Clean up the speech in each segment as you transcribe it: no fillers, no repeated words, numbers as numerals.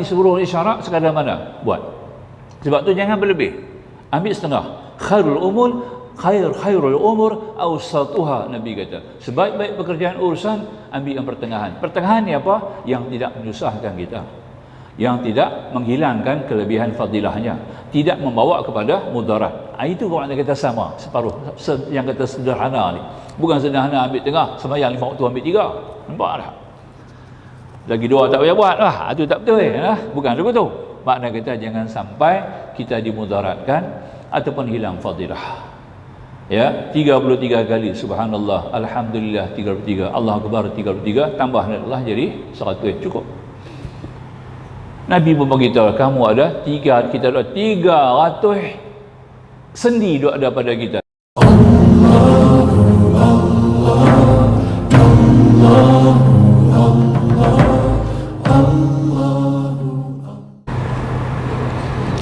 disuruh isyarat sekadar mana buat. Sebab tu jangan berlebih, ambil setengah. Khairul umur awsatuha, Nabi kata. Sebaik-baik pekerjaan urusan, ambil yang pertengahan. Pertengahan ni apa? Yang tidak menyusahkan kita, yang tidak menghilangkan kelebihan fadilahnya, tidak membawa kepada mudarat. Itu makna kita sama, separuh. Yang kata sederhana ni, bukan sederhana ambil tengah, sembahyang 5 waktu ambil 3. Nampak tak? Lagi 2 tak payah buat lah, itu tak betul bukan begitu. Makna kita jangan sampai kita dimudaratkan ataupun hilang fadilah. Ya, 33 kali subhanallah, alhamdulillah 33, Allah akbar 33, tambah Allah jadi 100, cukup. Nabi pun beritahu, kamu ada 3, kita ada 300 sendi duk ada pada kita.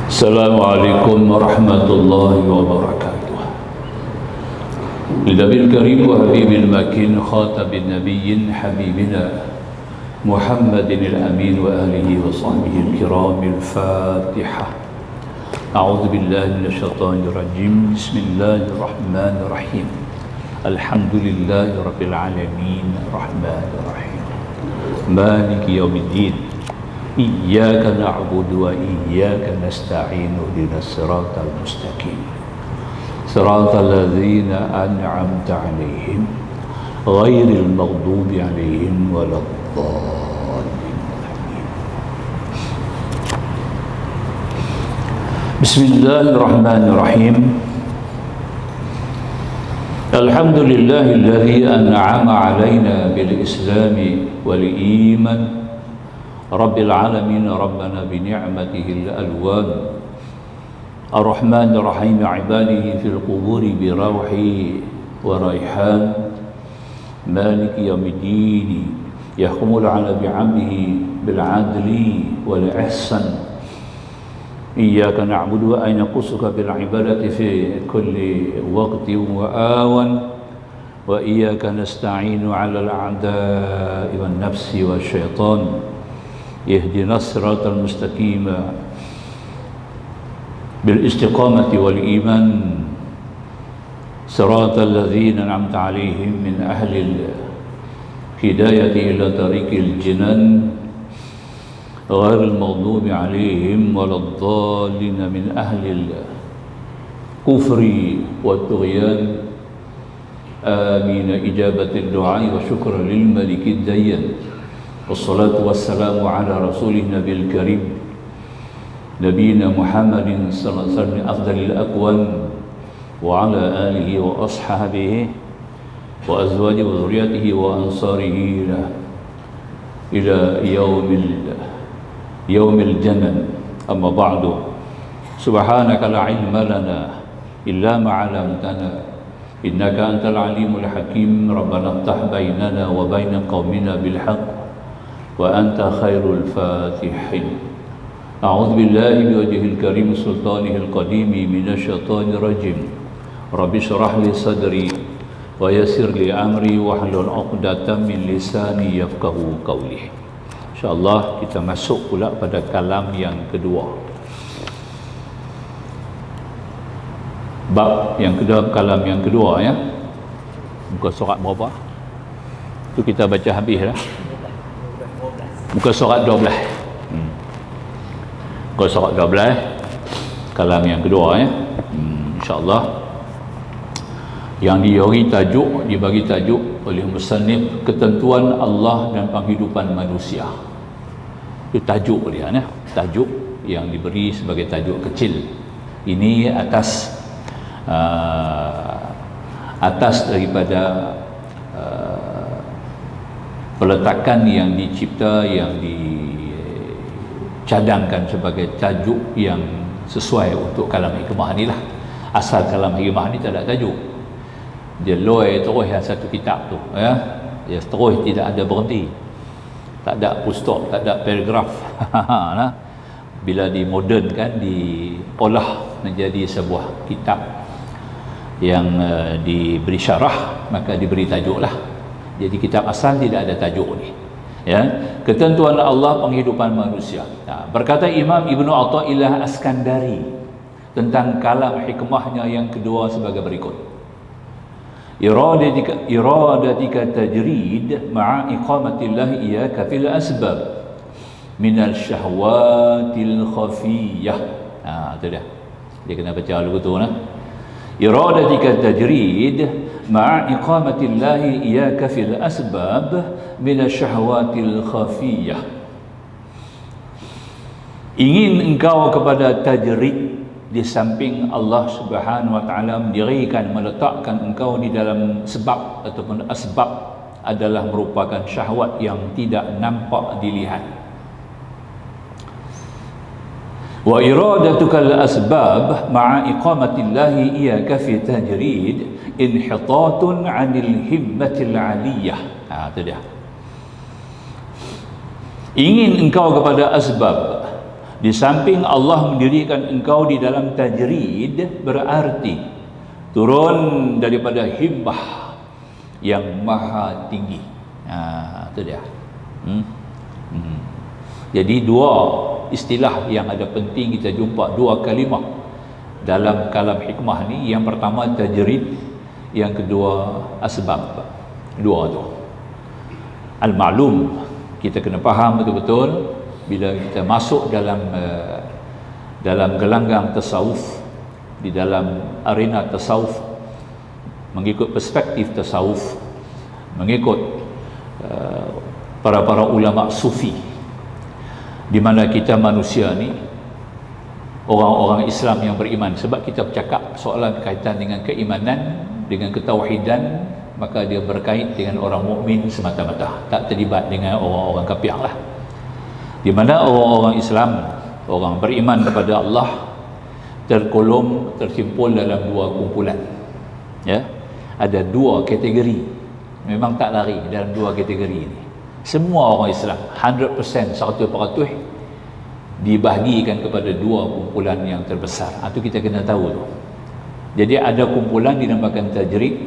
Assalamualaikum warahmatullahi wabarakatuh. لنبي الكريم وحبيب المكين خاتم النبيين حبيبنا محمد الأمين وآله وصحبه الكرام الفاتحة. أعوذ بالله من الشيطان الرجيم. بسم الله الرحمن الرحيم. الحمد لله رب العالمين الرحمن الرحيم مالك يوم الدين إياك نعبد وإياك نستعين اهدنا الصراط المستقيم صراط الذين أنعمت عليهم غير المغضوب عليهم ولا الضالين. بسم الله الرحمن الرحيم. الحمد لله الذي أنعم علينا بالإسلام والإيمان رب العالمين ربنا بنعمته الألوان الرحمن الرحيم عباده في القبور بروح وريحان مالك يوم الدين يحكم العالم بعمله بالعدل والإحسان إياك نعبد وأن نقصك بالعبادة في كل وقت وآون وإياك نستعين على الأعداء والنفس والشيطان يهدنا الصراط المستقيم بالاستقامة والإيمان صراط الذين أنعمت عليهم من أهل الهداية إلى طريق الجنان غير المغضوب عليهم ولا الضالين من أهل الكفر والطغيان آمين. إجابة الدعاء وشكر للملك الديان والصلاة والسلام على رسوله النبي الكريم نبينا محمد صلى الله عليه وسلم أفضل الأكوان وعلى آله وأصحابه وأزواجه وذريته وأنصاره إلى يوم الجنة. أما بعد سبحانك لا علم لنا إلا ما علمتنا إنك أنت العليم الحكيم ربنا افتح بيننا وبين قومنا بالحق وأنت خير الفاتحين. أعوذ بالله بوجهه الكريم سلطانه القديم من الشيطان الرجيم رب اشرح لي صدري ويسر لي أمري واحلل عقدة من لساني يفقهوا قولي. InsyaAllah kita masuk pula pada kalam yang kedua. Bab yang kedua, kalam yang kedua ya. Muka surat berapa? Itu kita baca habis dah. Muka surat 12. Muka surat 12, kalam yang kedua ya. InsyaAllah yang dibagi tajuk oleh musannif, ketentuan Allah dan penghidupan manusia. Itu tajuk dia ya. Tajuk yang diberi sebagai tajuk kecil. Ini atas daripada peletakan yang dicipta, yang dicadangkan sebagai tajuk yang sesuai untuk kalam hikmah ni lah. Asal kalam hikmah ni tak ada tajuk, dia loi terus yang satu kitab tu ya, dia terus tidak ada berhenti, tak ada pustok, tak ada paragraf. Nah, bila dimodernkan, diolah menjadi sebuah kitab yang diberi syarah, maka diberi tajuk lah. Jadi kitab asal tidak ada tajuk ni. Ya, ketentuan Allah penghidupan manusia. Berkata Imam Ibnu Athaillah Askandari tentang kalam hikmahnya yang kedua sebagai berikut. Iradatika tajrid ma'a iqamatillah iyyaka fil asbab minal syahwatil khafiyah. Itu dia. Dia kena baca dulu tu nah. Iradatika tajrid ma'a iqamatillah iyyaka fil asbab minal syahwatil khafiyah. Ingin engkau kepada tajrid di samping Allah Subhanahu wa taala mendirikan, meletakkan engkau di dalam sebab ataupun asbab adalah merupakan syahwat yang tidak nampak dilihat. Wa iradatuka al-asbab ma'a iqamatillahi iyyaka fi tajrid inhitatun 'anil himmatil 'aliyah. Itu dia. Ingin engkau kepada asbab di samping Allah mendirikan engkau di dalam tajrid, berarti turun daripada himmah yang maha tinggi. Itu dia. Jadi dua istilah yang ada penting kita jumpa, dua kalimah dalam kalam hikmah ni. Yang pertama tajrid, yang kedua asbab. Dua tu. Al-ma'lum, kita kena faham betul-betul bila kita masuk dalam gelanggang tasawuf, di dalam arena tasawuf, mengikut perspektif tasawuf, mengikut para ulama sufi, di mana kita manusia ni orang-orang Islam yang beriman. Sebab kita bercakap soalan berkaitan dengan keimanan, dengan ketauhidan, maka dia berkait dengan orang mukmin semata-mata, tak terlibat dengan orang-orang kafir lah. Di mana orang-orang Islam, orang beriman kepada Allah, terhimpun dalam dua kumpulan. Ya, ada dua kategori. Memang tak lari dalam dua kategori ini. Semua orang Islam 100%, 100% dibahagikan kepada dua kumpulan yang terbesar. Itu kita kena tahu tu. Jadi ada kumpulan dinamakan tajrid,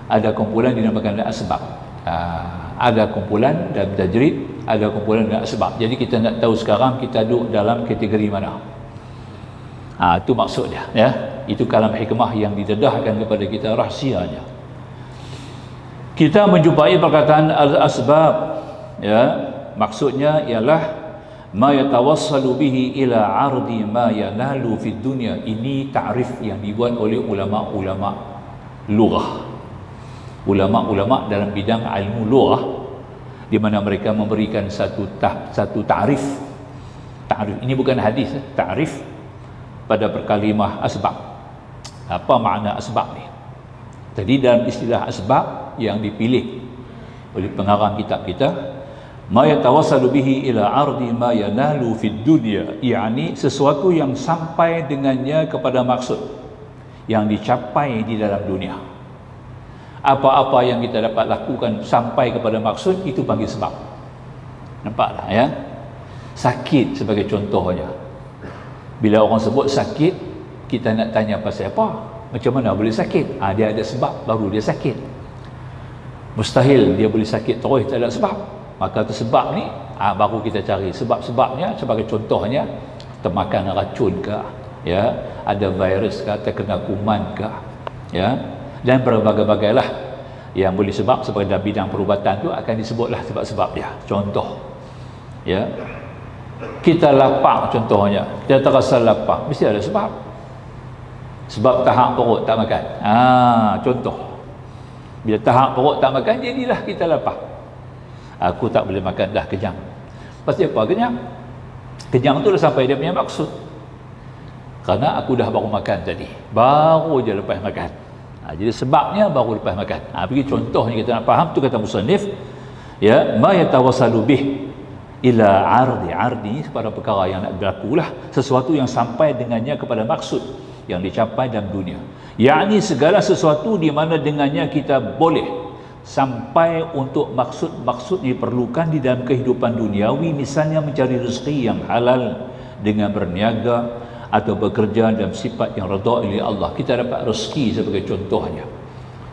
ada kumpulan dinamakan asbab. Ada kumpulan dalam tajrid, ada kumpulan dalam asbab. Jadi kita nak tahu sekarang kita duduk dalam kategori mana. Itu maksud dia, ya. Itu kalam hikmah yang didedahkan kepada kita, rahsianya. Kita menjumpai perkataan al-asbab, ya. Maksudnya ialah ma yatawassalu bihi ila ardi ma yanalu fid dunya. Ini ta'rif yang dibuat oleh ulama-ulama lughah. Ulama-ulama dalam bidang ilmu lughah, di mana mereka memberikan satu ta'rif. Ta'rif ini bukan hadis, ta'rif pada perkalimah asbab. Apa makna asbab ni? Jadi dalam istilah asbab yang dipilih oleh pengarang kitab kita, ma yatawassalu bihi ila ardi ma yanalu fid dunya, yakni sesuatu yang sampai dengannya kepada maksud yang dicapai di dalam dunia. Apa-apa yang kita dapat lakukan sampai kepada maksud, itu panggil sebab. Nampaklah, ya. Sakit sebagai contohnya. Bila orang sebut sakit, kita nak tanya pasal apa? Macam mana boleh sakit? Dia ada sebab baru dia sakit. Mustahil dia boleh sakit terus tak ada sebab. Maka tu sebab ni baru kita cari sebab-sebabnya. Sebagai contohnya, termakan racun ke, ya, ada virus ke, terkena kuman ke, ya, dan berbagai-bagai lah yang boleh sebab. Sebagai dalam bidang perubatan tu akan disebutlah sebab-sebab dia. Contoh, ya, kita lapar contohnya, kita terasa lapar, mesti ada sebab. Sebab tahap perut tak makan. Contoh, bila tahap perut tak makan, jadilah kita lapar. Aku tak boleh makan, dah kenyang. Pasti apa? Kenyang. Kenyang tu dah sampai dia punya maksud. Kerana aku dah baru makan tadi, baru je lepas makan. Jadi sebabnya baru lepas makan. Pergi contohnya kita nak faham tu, kata musannif, ya, ma yatawassalu bih ila ardi kepada perkara yang nak berlaku lah, sesuatu yang sampai dengannya kepada maksud yang dicapai dalam dunia, yakni segala sesuatu di mana dengannya kita boleh sampai untuk maksud-maksud yang diperlukan di dalam kehidupan duniawi. Misalnya mencari rezeki yang halal dengan berniaga atau bekerja dalam sifat yang redha oleh Allah. Kita dapat rezeki sebagai contohnya,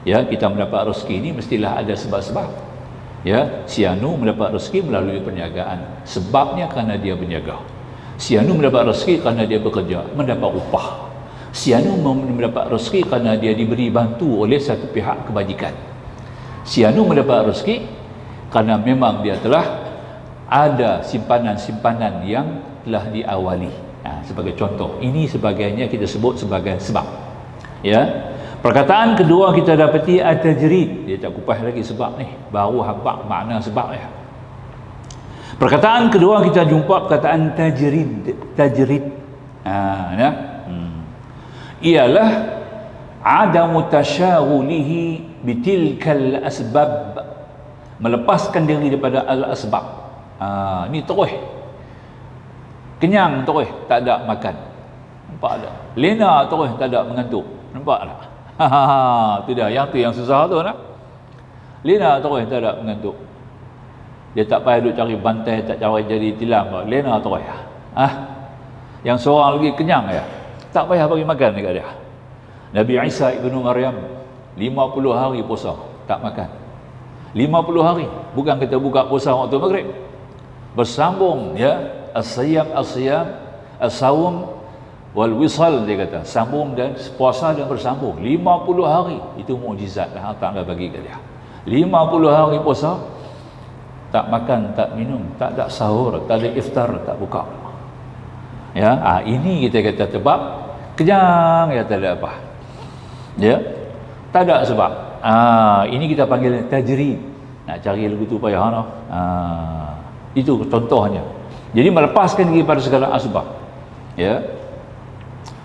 ya, kita mendapat rezeki ini mestilah ada sebab-sebab, Ya, si Anu mendapat rezeki melalui perniagaan. Sebabnya kerana dia berniaga. Si Anu mendapat rezeki kerana dia bekerja, mendapat upah. Si Anu mendapat rezeki kerana dia diberi bantu oleh satu pihak kebajikan. Si Anu mendapat rezeki kerana memang dia telah ada simpanan-simpanan yang telah diawali. Sebagai contoh, ini sebagainya kita sebut sebagai sebab. Ya. Perkataan kedua kita dapati at-tajrid. Dia tak kupas lagi sebab ni, baru habaq makna sebab ya. Perkataan kedua kita jumpa perkataan tajrid. Ya. Ialah adamu tasyaghulihi bitilkal asbab, melepaskan diri daripada al-asbab. Ni terus kenyang, terus tak ada makan, nampak tak? Lena terus tak ada mengantuk, nampak tak? Tu dah, yang tu yang susah tu nak. Lena terus tak ada mengantuk, dia tak payah duk cari bantai, tak cari jadi tilam. Lena terus yang seorang lagi kenyang ya, tak payah bagi makan dekat dia. Nabi Isa ibnu Maryam 50 hari puasa tak makan. 50 hari, bukan kita buka puasa waktu maghrib, bersambung ya, as-siyam as-sawm wal wisal, dia kata sambung dan puasa dan bersambung 50 hari. Itu mukjizat Allah Taala bagi ke dia. 50 hari puasa, tak makan, tak minum, tak ada sahur, tak ada iftar, tak buka. Ya, ini kita kata sebab kenyang ya, tak ada apa. Ya. Tak ada sebab. Ini kita panggil tajrid. Nak cari lagu tu payah noh. Itu contohnya. Jadi melepaskan diri pada segala asbab. Ya.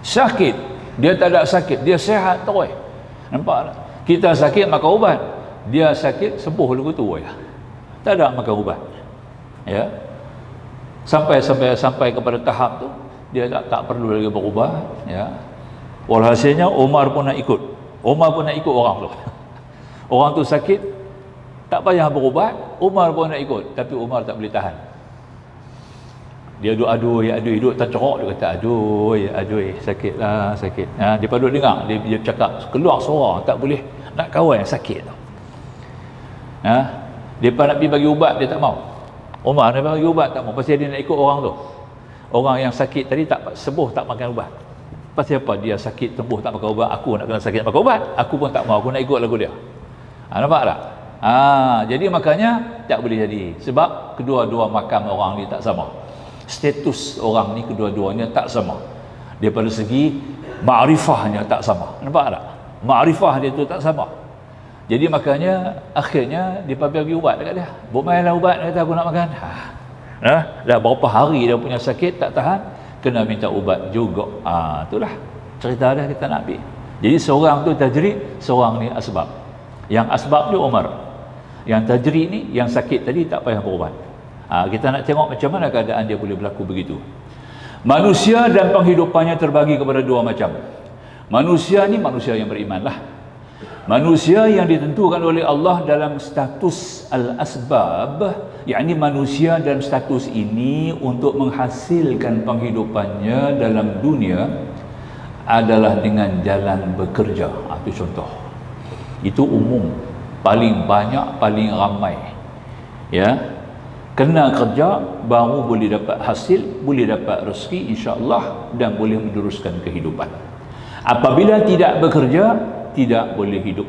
Sakit, dia tak ada sakit, dia sihat terus. Nampak tak? Kita sakit makan ubat, dia sakit sembuh lagu tu ya. Tak ada makan ubat. Ya. Sampai kepada tahap tu dia tak perlu lagi berubat ya. Walhasilnya Umar pun nak ikut. Orang tu. Orang tu sakit, tak payah berubat, Umar pun nak ikut, tapi Umar tak boleh tahan. Dia aduh tercerok, dia kata aduh sakit. Dia pada dengar dia cakap keluar suara, tak boleh nak kawal yang sakit tu. Dia nak pergi bagi ubat, dia tak mau. Umar nak bagi ubat tak mau, pasal dia nak ikut orang tu. Orang yang sakit tadi tak sembuh, tak makan ubat. Pasal apa? Dia sakit sembuh tak makan ubat, aku nak kena sakit makan ubat, aku pun tak mau, aku nak ikut lagu dia. Nampak tak? Jadi makanya tak boleh jadi, sebab kedua-dua makam orang ni tak sama. Status orang ni kedua-duanya tak sama. Daripada segi ma'rifahnya tak sama. Nampak tak? Ma'rifah dia tu tak sama. Jadi makanya akhirnya dia bagi ubat dekat dia. Bomailah ubat, kata aku nak makan. Dah berapa hari dia punya sakit tak tahan, kena minta ubat juga. Itulah cerita dia kita nak ambil. Jadi seorang tu tajrid, seorang ni asbab. Yang asbab tu Umar. Yang tajrid ni, yang sakit tadi tak payah berubat. Kita nak tengok macam mana keadaan dia boleh berlaku begitu. Manusia dan penghidupannya terbagi kepada dua macam. Manusia ni manusia yang beriman lah. Manusia yang ditentukan oleh Allah dalam status al-asbab, yakni manusia dalam status ini untuk menghasilkan penghidupannya dalam dunia adalah dengan jalan bekerja. Itu contoh. Itu umum, paling banyak, paling ramai. Ya. Kena kerja baru boleh dapat hasil, boleh dapat rezeki insya-Allah, dan boleh meneruskan kehidupan. Apabila tidak bekerja, tidak boleh hidup.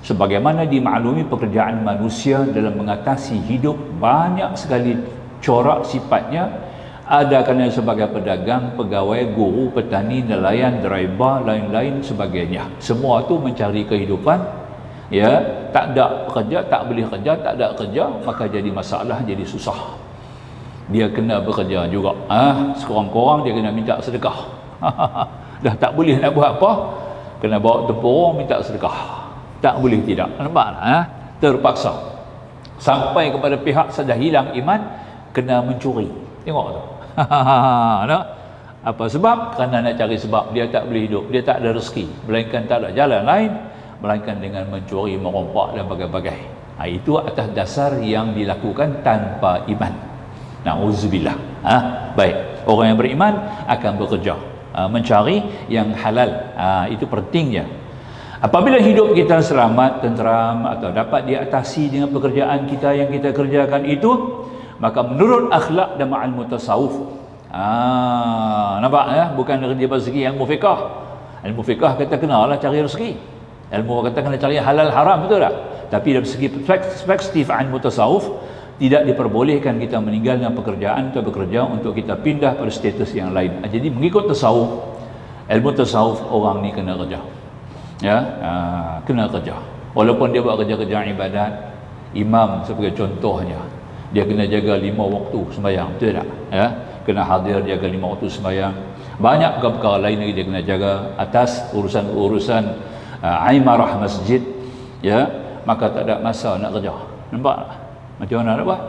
Sebagaimana dimaklumi, pekerjaan manusia dalam mengatasi hidup banyak sekali corak sifatnya. Ada kerana sebagai pedagang, pegawai, guru, petani, nelayan, driver, lain-lain sebagainya. Semua tu mencari kehidupan. Ya, tak ada kerja, tak boleh kerja, tak ada kerja, maka jadi masalah, jadi susah. Dia kena bekerja juga. Sekurang-kurang dia kena minta sedekah. Dah tak boleh nak buat apa, kena bawa tempurung minta sedekah. Tak boleh tidak. Nampak tak? Terpaksa. Sampai kepada pihak saja hilang iman, kena mencuri. Tengok tu. Apa sebab? Kerana nak cari sebab. Dia tak boleh hidup, dia tak ada rezeki, melainkan tak ada jalan lain melainkan dengan mencuri, merompak dan bagai-bagai. Itu atas dasar yang dilakukan tanpa iman. Na'udzubillah. Baik, orang yang beriman akan bekerja, mencari yang halal. Itu pentingnya. Apabila hidup kita selamat, tenteram atau dapat diatasi dengan pekerjaan kita yang kita kerjakan itu, maka menurut akhlak dan ilmu tasawuf, nampak ya, bukan kerja rezeki ilmu fiqh. Ilmu fiqh kata kenalah cari rezeki. Ilmu kata kena cari halal haram, betul tak? Tapi dari segi perspektif ilmu tasawuf, tidak diperbolehkan kita meninggalkan pekerjaan atau bekerja untuk kita pindah pada status yang lain. Jadi mengikut tasawuf, ilmu tasawuf, orang ni kena kerja. Ya, kena kerja. Walaupun dia buat kerja-kerja ibadat, imam sebagai contohnya, dia kena jaga 5 waktu sembahyang, betul tak? Ya, kena hadir jaga 5 waktu sembahyang. Banyak perkara lain lagi dia kena jaga atas urusan-urusan imarah masjid, ya, maka tak ada masa nak kerja. Nampak tak? Macam mana nak buat?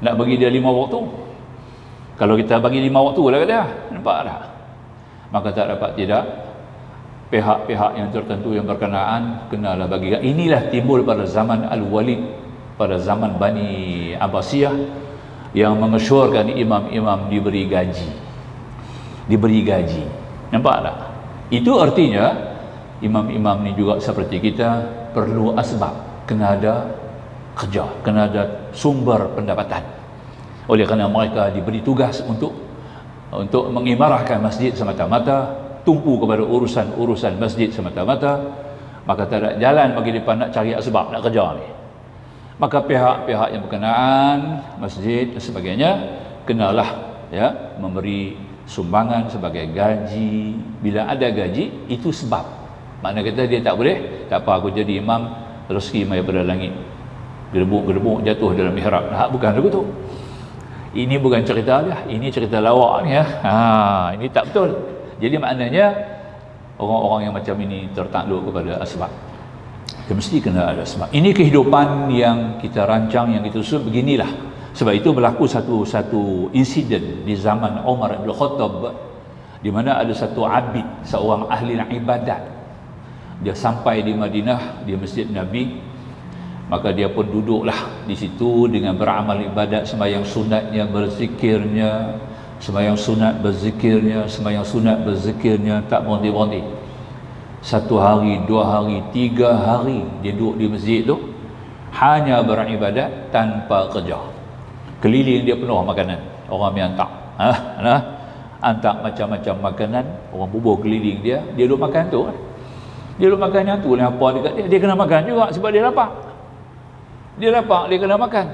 Nak bagi dia 5 waktu. Kalau kita bagi 5 waktu lah kat dia, nampak tak? Maka tak dapat tidak, pihak-pihak yang tertentu yang berkenaan kenalah bagi. Inilah timbul pada zaman Al-Walid, pada zaman Bani Abbasiyah, yang mengesyorkan imam-imam diberi gaji. Diberi gaji. Nampak tak? Itu artinya imam-imam ni juga seperti kita perlu asbab, kena ada kerja, kena ada sumber pendapatan. Oleh kerana mereka diberi tugas untuk mengimarahkan masjid semata-mata, tumpu kepada urusan-urusan masjid semata-mata, maka tak ada jalan bagi mereka nak cari asbab nak kerja ni. Maka pihak-pihak yang berkenaan, masjid dan sebagainya, kenalah ya memberi sumbangan sebagai gaji. Bila ada gaji, itu sebab. Makna kata dia tak boleh, tak apa aku jadi imam, rezeki mai pada langit, gerbuk-gerbuk jatuh dalam mihrab. Bukan begitu. Ini bukan cerita dia, ini cerita lawak ni ya. Ini tak betul. Jadi maknanya orang-orang yang macam ini tertakluk kepada asbab. Dia mesti kena ada sebab. Ini kehidupan yang kita rancang, yang kita susun beginilah. Sebab itu berlaku satu insiden di zaman Umar bin Khattab, di mana ada satu abid, seorang ahli ibadat. Dia sampai di Madinah, di Masjid Nabi, maka dia pun duduklah di situ dengan beramal ibadat, sembahyang sunatnya, berzikirnya, sembahyang sunat berzikirnya, sembahyang sunat berzikirnya, tak berhenti-berhenti. 1 hari, 2 hari, 3 hari dia duduk di masjid tu hanya beribadat tanpa kerja. Keliling dia penuh makanan, orang yang hantar hantar macam-macam makanan, orang bubuh keliling dia duduk makan tu. Dia duduk makan yang tu, apa dekat dia kena makan juga sebab dia lapar. Dia kena makan.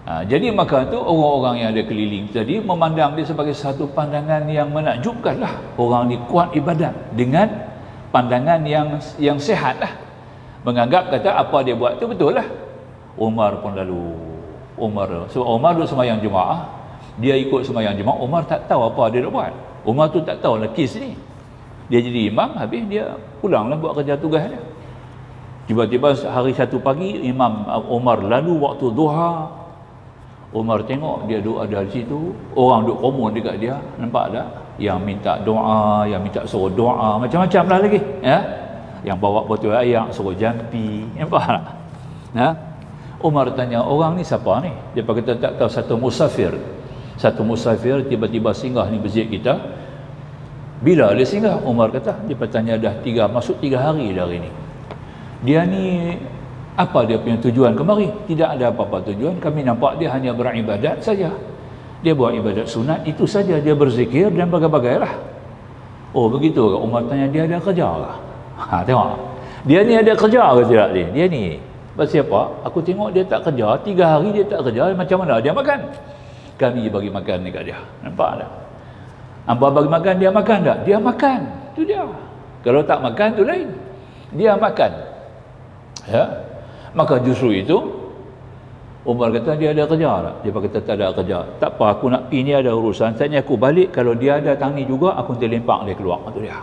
Jadi maka tu orang-orang yang ada keliling tadi memandang dia sebagai satu pandangan yang menakjubkan lah. Orang ni kuat ibadat dengan pandangan yang sehat lah. Menganggap kata apa dia buat tu betul lah. Umar pun lalu. Sebab Umar duduk sembahyang jemaah, dia ikut sembahyang jemaah. Umar tak tahu apa dia nak buat. Umar tu tak tahu lah kes ni. Dia jadi imam, habis dia pulanglah buat kerja tugas dia. Tiba-tiba hari satu pagi, Imam Umar lalu waktu duha. Umar tengok dia duduk ada di situ, orang duduk komen dekat dia, nampak tak? Yang minta doa, yang minta suruh doa, macam-macam lah lagi, ya. Yang bawa botol air suruh jampi, nampak tak? Umar tanya, orang ni siapa ni? Dia kata tak tahu, satu musafir tiba-tiba singgah di masjid kita. Bila dia singgah? Umar kata, dia bertanya dah 3 hari dari ni. Dia ni apa dia punya tujuan kemari? Tidak ada apa-apa tujuan. Kami nampak dia hanya beribadat saja. Dia buat ibadat sunat, itu saja. Dia berzikir dan bagai-bagai lah. Oh begitu ke? Umar tanya, dia ada kerja ke? Tengok. Dia ni ada kerja ke tidak dia? Dia ni. Pasal apa? Aku tengok dia tak kerja. 3 hari dia tak kerja. Macam mana dia makan? Kami bagi makan dekat dia. Nampak tak? Hangpa bagi makan, dia makan tak? Dia makan. Itu dia. Kalau tak makan tu lain. Dia makan. Ya. Maka justru itu Umar kata dia ada kerja tak? Dia kata tak ada kerja. Tak apa, aku nak pergi ni ada urusan. Saatnya aku balik, kalau dia datang ni juga, aku terlempak dia keluar. Itu dia.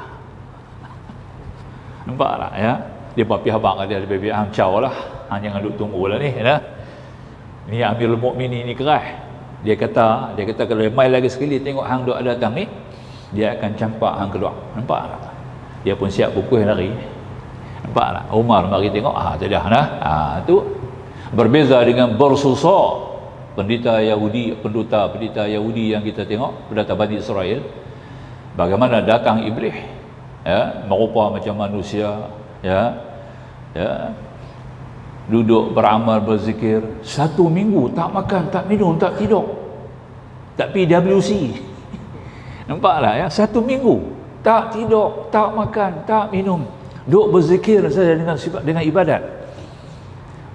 Nampak tak ya? Dia pergi habang dia lebih hancau lah. Jangan duduk tunggu lah ni. Ya? Ni Amirul Mukminin ni keras. Dia kata kalau mai lagi sekali tengok hang duk datang ni, dia akan campak hang keluar. Nampak tak? Dia pun siap pukul lari. Nampak tak? Umar mari tengok, tu dah nah. Tu berbeza dengan Bursusa, penduta Yahudi yang kita tengok, penduta Bani Israel. Bagaimana datang iblis. ya, merupa macam manusia, ya, ya, duduk beramal berzikir 1 minggu tak makan, tak minum, tak tidur, tak PWC. Nampaklah ya, 1 minggu tak tidur, tak makan, tak minum, duduk berzikir saja dengan ibadat.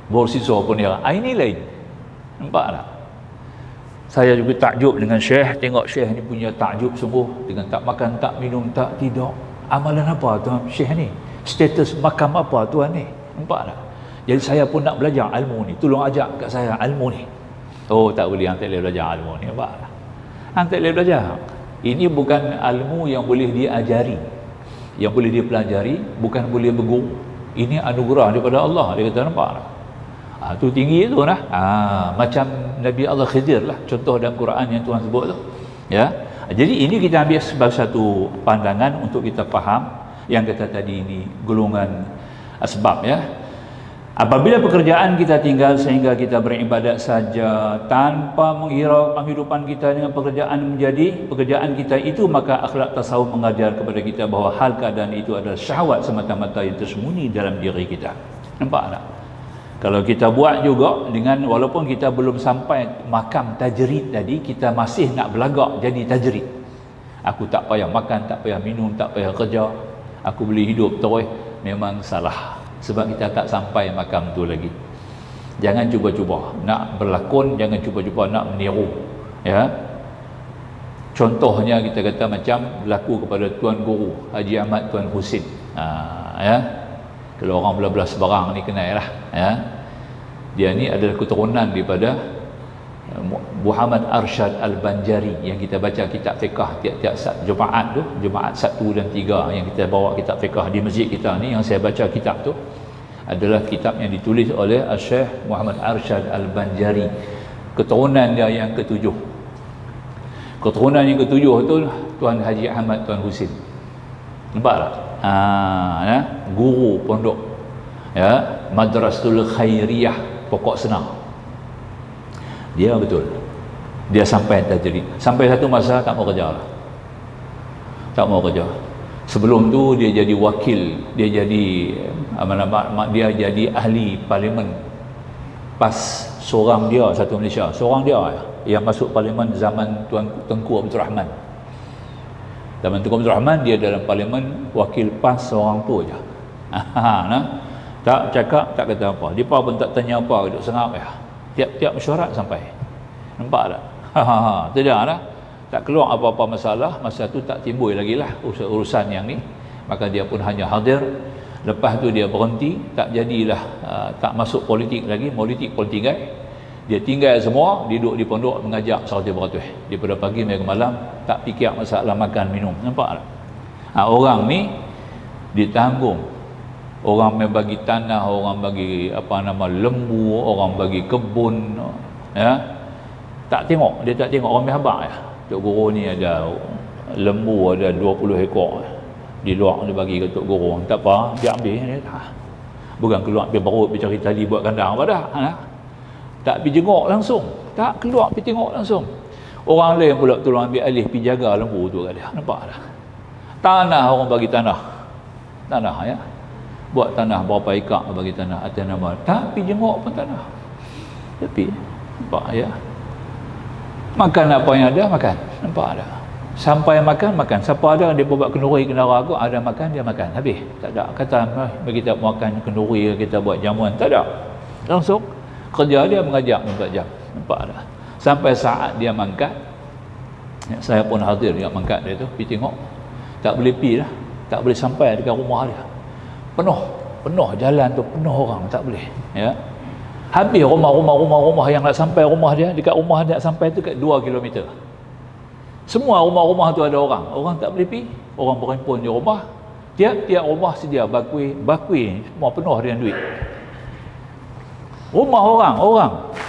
Bersiswa pun dia. Ini lain. Nampaklah. Saya juga takjub dengan Syekh, tengok Syekh ni punya takjub sungguh, dengan tak makan, tak minum, tak tidur. Amalan apa tuan Syekh ni? Status makam apa tuan ni? Nampak tak? Jadi saya pun nak belajar ilmu ni. Tolong ajak kat saya ilmu ni. Oh, tak boleh, hang tak boleh belajar ilmu ni. Nampak tak? Hang tak boleh belajar. Ini bukan ilmu yang boleh diajari, yang boleh dipelajari, bukan boleh berguru. Ini anugerah daripada Allah. Dia kata, nampak tak? Tu tinggi tu lah. Macam Nabi Allah Khidir lah, contoh dalam Quran yang Tuhan sebut tu, ya. Jadi ini kita ambil sebagai satu pandangan untuk kita faham yang kata tadi ini golongan asbab, ya. Apabila pekerjaan kita tinggal sehingga kita beribadat saja tanpa menghirau penghidupan kita dengan pekerjaan menjadi pekerjaan kita itu, maka akhlak tasawuf mengajar kepada kita bahawa hal keadaan itu adalah syahwat semata-mata yang tersembunyi dalam diri kita. Nampak tak? Kalau kita buat juga dengan, walaupun kita belum sampai makam tajrid tadi, kita masih nak belagak jadi tajrid. Aku tak payah makan, tak payah minum, tak payah kerja, aku boleh hidup terus. Memang salah, sebab kita tak sampai makam tu lagi. Jangan cuba-cuba nak berlakon, jangan cuba-cuba nak meniru, ya. Contohnya kita kata macam berlaku kepada Tuan Guru Haji Ahmad Tuan Husin, ya. Kalau orang belah-belah sebarang ni kenal lah, ya. Dia ni adalah keturunan daripada Muhammad Arsyad Al-Banjari yang kita baca kitab fiqh tiap-tiap Jumaat tu, Jumaat 1 dan 3 yang kita bawa kitab fiqh di masjid kita ni, yang saya baca kitab tu adalah kitab yang ditulis oleh Syekh Muhammad Arsyad Al-Banjari. Keturunan dia yang ke-7. Keturunan yang ke-7 tu Tuan Haji Ahmad Tuan Husin. Nampak tak? Ya, guru pondok, ya, Madrasatul Khairiyah Pokok Senang. Dia betul, dia sampai tajrid. Sampai satu masa tak mau kerja lah, tak mau kerja. Sebelum tu dia jadi wakil, dia jadi dia jadi ahli parlimen. Pas seorang dia satu Malaysia, seorang dia yang masuk parlimen zaman Tuan Tengku Abdul Rahman. Zaman Tengku Abdul Rahman dia dalam parlimen wakil PAS seorang tu aja. Nah, tak cakap, tak kata apa. Dia pun tak tanya apa, duduk sengap ya. Tiap-tiap mesyuarat sampai. Nampak tak? Tidak lah. Tak keluar apa-apa masalah. Masa tu tak timbul lagi lah urusan yang ni. Maka dia pun hanya hadir. Lepas tu dia berhenti. Tak jadilah, tak masuk politik lagi. Politik tinggal. Dia tinggal semua, duduk di pondok mengajak 100%. Daripada pagi sampai ke malam, tak fikir masalah makan minum. Nampak tak? Orang ni ditanggung. Orang yang bagi tanah, orang bagi lembu, orang bagi kebun, ya. Tak tengok, dia tak tengok orang habaq ya. Tok Guru ni ada lembu ada 20 ekor. Di luar dia bagi ke Tok Guru. Tak apa, dia ambil dia. Bukan keluar pergi perut pergi cari tali buat kandang apa dah. Tak pergi jenguk langsung. Tak keluar pergi tengok langsung. Orang lain pula tolong ambil alih pergi jaga lembu tu kat dia. Nampak tak? Tanah, orang bagi tanah. Tanah ya. Buat tanah berapa ekar bagi tanah atas nama. Tak pergi jenguk pun tanah. Tapi nampak ya. Makan apa yang ada makan. Nampak ada. Sampai makan. Siapa ada dia buat kenduri kendara aku, ada makan dia makan. Habis. Tak ada kata bagi kita makan kenduri, kita buat jamuan. Tak ada. Langsung kerja dia mengajak 4 jam. Nampak ada. Sampai saat dia mangkat. Saya pun hadir dia mangkat dia tu, pergi tengok. Tak boleh pergi lah. Tak boleh sampai dekat rumah dia. Penuh jalan tu, penuh orang, tak boleh, ya. Habis rumah yang nak sampai rumah dia, dekat rumah dia sampai tu kat 2 km. Semua rumah-rumah tu ada orang tak boleh pergi. Orang berhimpun di rumah, tiap-tiap rumah sedia bakui semua penuh dengan duit. Rumah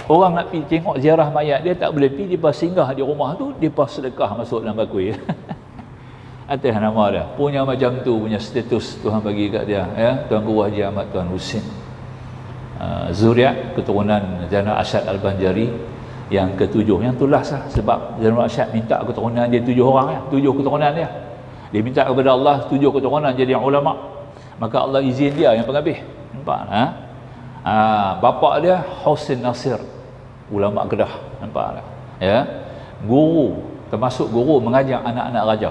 orang nak pergi tengok ziarah mayat dia tak boleh pergi, dia singgah di rumah tu, dia sedekah masuk dalam bakui. Atas nama dia punya macam tu, punya status Tuhan bagi kat dia, ya. Tuan Guru Haji Ahmad Tuan Husin, zuriat keturunan Zainal Arsyad Al-Banjari yang ke-7, yang itulah sebab Zainal Arsyad minta keturunan dia 7 orang ya, 7 keturunan dia, Dia minta kepada Allah 7 keturunan jadi ulama, maka Allah izin dia yang penghabis. Nampak? Bapa dia Husin Nasir, ulama Kedah. Nampak tak? Ya. Guru, termasuk guru mengajar anak-anak raja.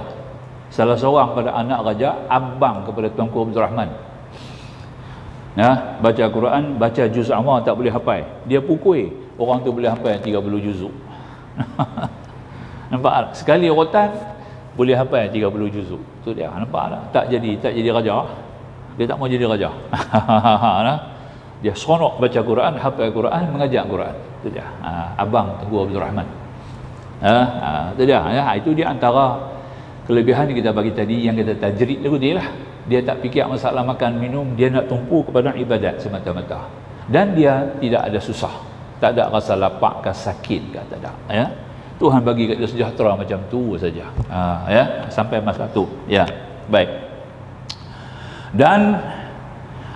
Salah seorang pada anak raja abang kepada Tuanku Abdul Rahman. Baca Quran, baca juz amma tak boleh hafal. Dia pukul orang tu boleh hafal 30 juzuk. Nampak tak? Sekali rotan boleh hafal 30 juzuk. Tu dia. Nampak tak? Tak jadi raja. Dia tak mau jadi raja. Dia seronok baca Quran, hafal Quran, mengajar Quran. Itu dia. Abang Tuanku Abdul Rahman. Itu dia. Itu dia antara kelebihan yang kita bagi tadi, yang kita tajrid tu dia lah. Dia tak fikir masalah makan minum, dia nak tumpu kepada ibadat semata-mata. Dan dia tidak ada susah. Tak ada rasa lapar ke sakit ke, tak ada. Ya. Tuhan bagi kat dia sejahtera macam tu saja. Ya, sampai masa tu. Ya. Baik. Dan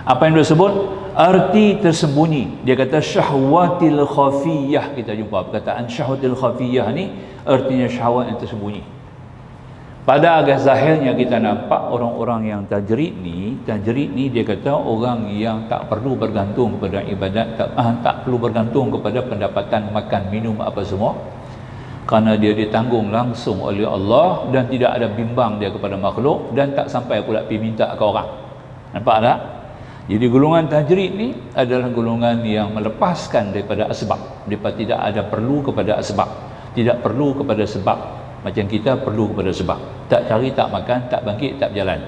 apa yang dia sebut arti tersembunyi, dia kata syahwatil khafiyah. Kita jumpa perkataan syahwatil khafiyah ni artinya syahwat yang tersembunyi. Pada agak zahirnya kita nampak orang-orang yang tajrid ni dia kata orang yang tak perlu bergantung kepada ibadat, tak perlu bergantung kepada pendapatan makan minum apa semua, kerana dia ditanggung langsung oleh Allah dan tidak ada bimbang dia kepada makhluk, dan tak sampai pula pergi minta ke orang. Nampak tak? Jadi golongan tajrid ni adalah golongan yang melepaskan daripada asbab. Mereka tidak ada perlu kepada asbab, tidak perlu kepada sebab. Macam kita perlu kepada sebab. Tak cari, tak makan, tak bangkit, tak berjalan.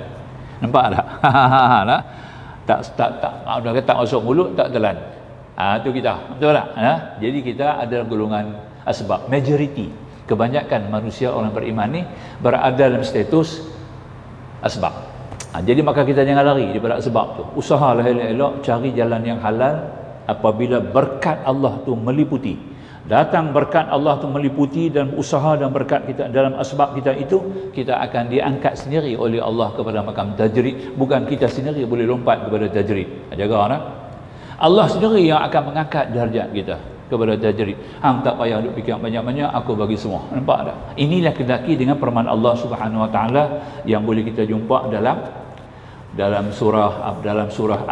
Nampak tak? tak masuk mulut, tak jalan. Itu kita. Betul tak? Jadi kita adalah golongan asbab. Majority, kebanyakan manusia orang beriman ni berada dalam status asbab. Jadi maka kita jangan lari daripada sebab tu. Usahalah elok-elok cari jalan yang halal. Apabila berkat Allah tu meliputi, datang berkat Allah tu meliputi dan usaha dan berkat kita dalam asbab kita itu, kita akan diangkat sendiri oleh Allah kepada makam tajrid. Bukan kita sendiri boleh lompat kepada tajrid. Jaga Allah sendiri yang akan mengangkat darjat kita kepada tajrid. Hang tak payah duk fikir banyak-banyak, aku bagi semua. Nampak tak? Inilah kendaki dengan firman Allah Subhanahu Wa Taala yang boleh kita jumpa dalam surah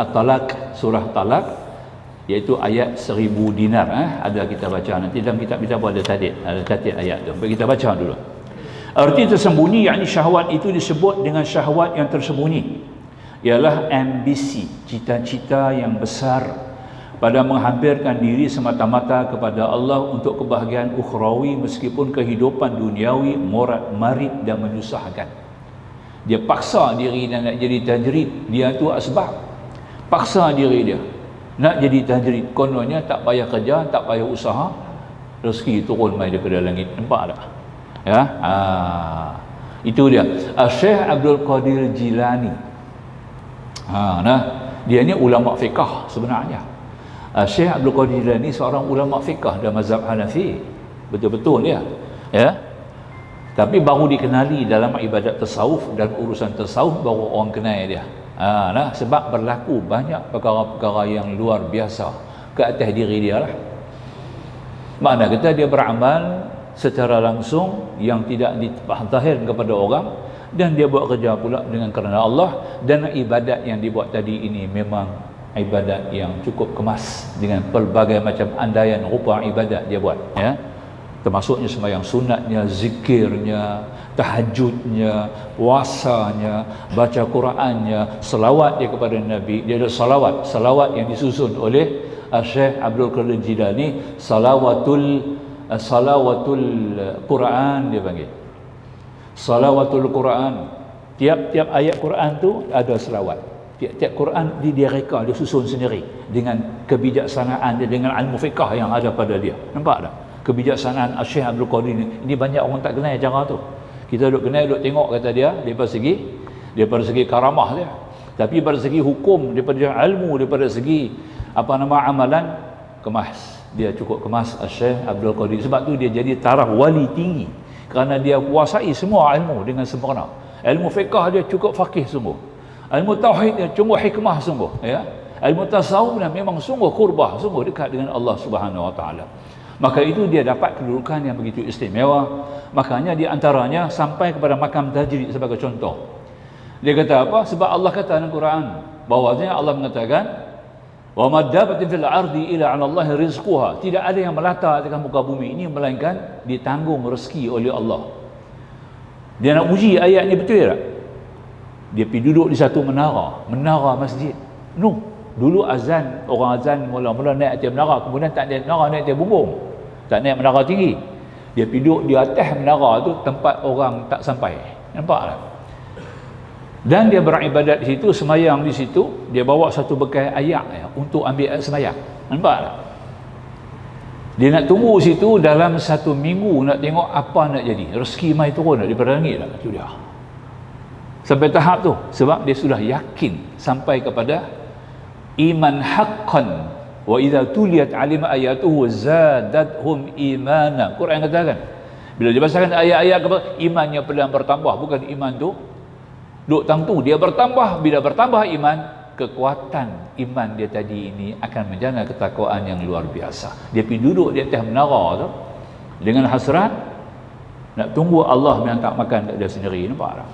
At-Talaq, surah Talaq, iaitu ayat 1000 dinar. Ada kita baca nanti dalam kitab kita pun ada tatid ayat tu. Kita baca dulu. Arti tersembunyi, yakni syahwat itu disebut dengan syahwat yang tersembunyi, ialah ambisi, cita-cita yang besar pada menghampirkan diri semata-mata kepada Allah untuk kebahagiaan ukhrawi, meskipun kehidupan duniawi morat marid dan menyusahkan. Dia paksa diri dan nak jadi tajrid. Dia tu asbab. Paksa diri dia nak jadi tajrid. Kononnya tak payah kerja, tak payah usaha, rezeki turun mai daripada langit. Nampak tak? Ya. Itu dia. Syekh Abdul Qadir Jilani. Dia ni ulama fiqh sebenarnya. Syekh Abdul Qadir Jilani seorang ulama fiqh dalam mazhab Hanafi. Betul-betul dia. Ya. Tapi baru dikenali dalam ibadat tasawuf dan urusan tasawuf, baru orang kenal dia. Sebab berlaku banyak perkara-perkara yang luar biasa ke atas diri dia lah. Makna kata dia beramal secara langsung yang tidak ditahir kepada orang, dan dia buat kerja pula dengan kerana Allah, dan ibadat yang dibuat tadi ini memang ibadat yang cukup kemas dengan pelbagai macam andaian rupa ibadat dia buat, ya. Termasuknya sembahyang sunatnya, zikirnya, tahajudnya, puasanya, baca Qurannya, selawat dia kepada Nabi. Dia ada salawat yang disusun oleh Syekh Abdul Qadir Jilani, salawatul Quran dia panggil. Salawatul Quran. Tiap-tiap ayat Quran tu ada selawat. Tiap-tiap Quran dia reka, dia susun sendiri dengan kebijaksanaan dia, dengan ilmu fiqh yang ada pada dia. Nampak tak? Kebijaksanaan Syekh Abdul Qadir ini banyak orang tak kenal cara tu. Kita duk kenal, duk tengok kata dia daripada segi karamah dia. Tapi daripada segi hukum, daripada ilmu, daripada segi amalan, kemas. Dia cukup kemas Syekh Abdul Qadir. Sebab tu dia jadi taraf wali tinggi, kerana dia kuasai semua ilmu dengan sempurna. Ilmu fiqh dia cukup faqih sungguh. Ilmu tauhid dia cuma hikmah sungguh, ya. Ilmu tasawuf dia memang sungguh qurbah, sungguh dekat dengan Allah Subhanahu Wa Taala. maka itu dia dapat kedudukan yang begitu istimewa. Makanya di antaranya sampai kepada makam tajrid sebagai contoh. Dia kata apa? Sebab Allah kata dalam Quran bahawasanya Allah mengatakan wa maddabatin fil ardi ila 'ala Allah rizquha, tidak ada yang melata di muka bumi ini melainkan ditanggung rezeki oleh Allah. Dia nak uji ayat ni betul tak? Dia pergi duduk di satu menara masjid. Dulu azan, orang azan mula-mula naik atas menara, kemudian tak naik menara, naik atas bumbung, tak naik menara tinggi. Dia pergi duduk di atas menara tu, tempat orang tak sampai. Nampak tak? Dan dia beribadat di situ, semayang di situ. Dia bawa satu bekas ayak untuk ambil air semayang. Nampak tak? Dia nak tunggu situ dalam 1 minggu nak tengok apa nak jadi. Rezeki mai turun daripada langit tak? Itu dia. Sampai tahap tu. Sebab dia sudah yakin sampai kepada iman haqqan. Wa idza tuliyat alim ayatuhu zadathum imana. Quran katakan, bila dibacakan ayat-ayat kepada imannya perlahan bertambah. Bukan iman tu duk tangtu, dia bertambah. Bila bertambah iman, kekuatan iman dia tadi ini akan menjana ketakwaan yang luar biasa. Dia pergi duduk di atas menara tu dengan hasrat nak tunggu Allah yang tak makan kat dia sendiri. Nampak tak?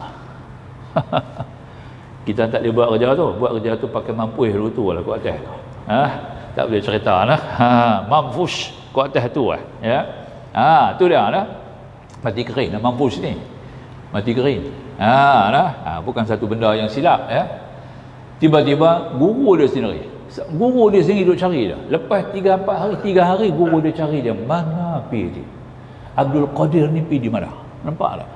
Kita tak boleh buat kerja tu. Buat kerja tu pakai mampuih dulu tu lah kat atas tu. Tak boleh cerita lah. Mampush kat atas tu lah. Ya. Tu dia lah. Mati kering lah mampush ni. Mati kering. Bukan satu benda yang silap ya. Tiba-tiba guru dia sendiri duk cari dia. Lepas 3 hari guru dia cari dia. Mana pergi dia? Abdul Qadir ni pergi di mana? Nampak tak?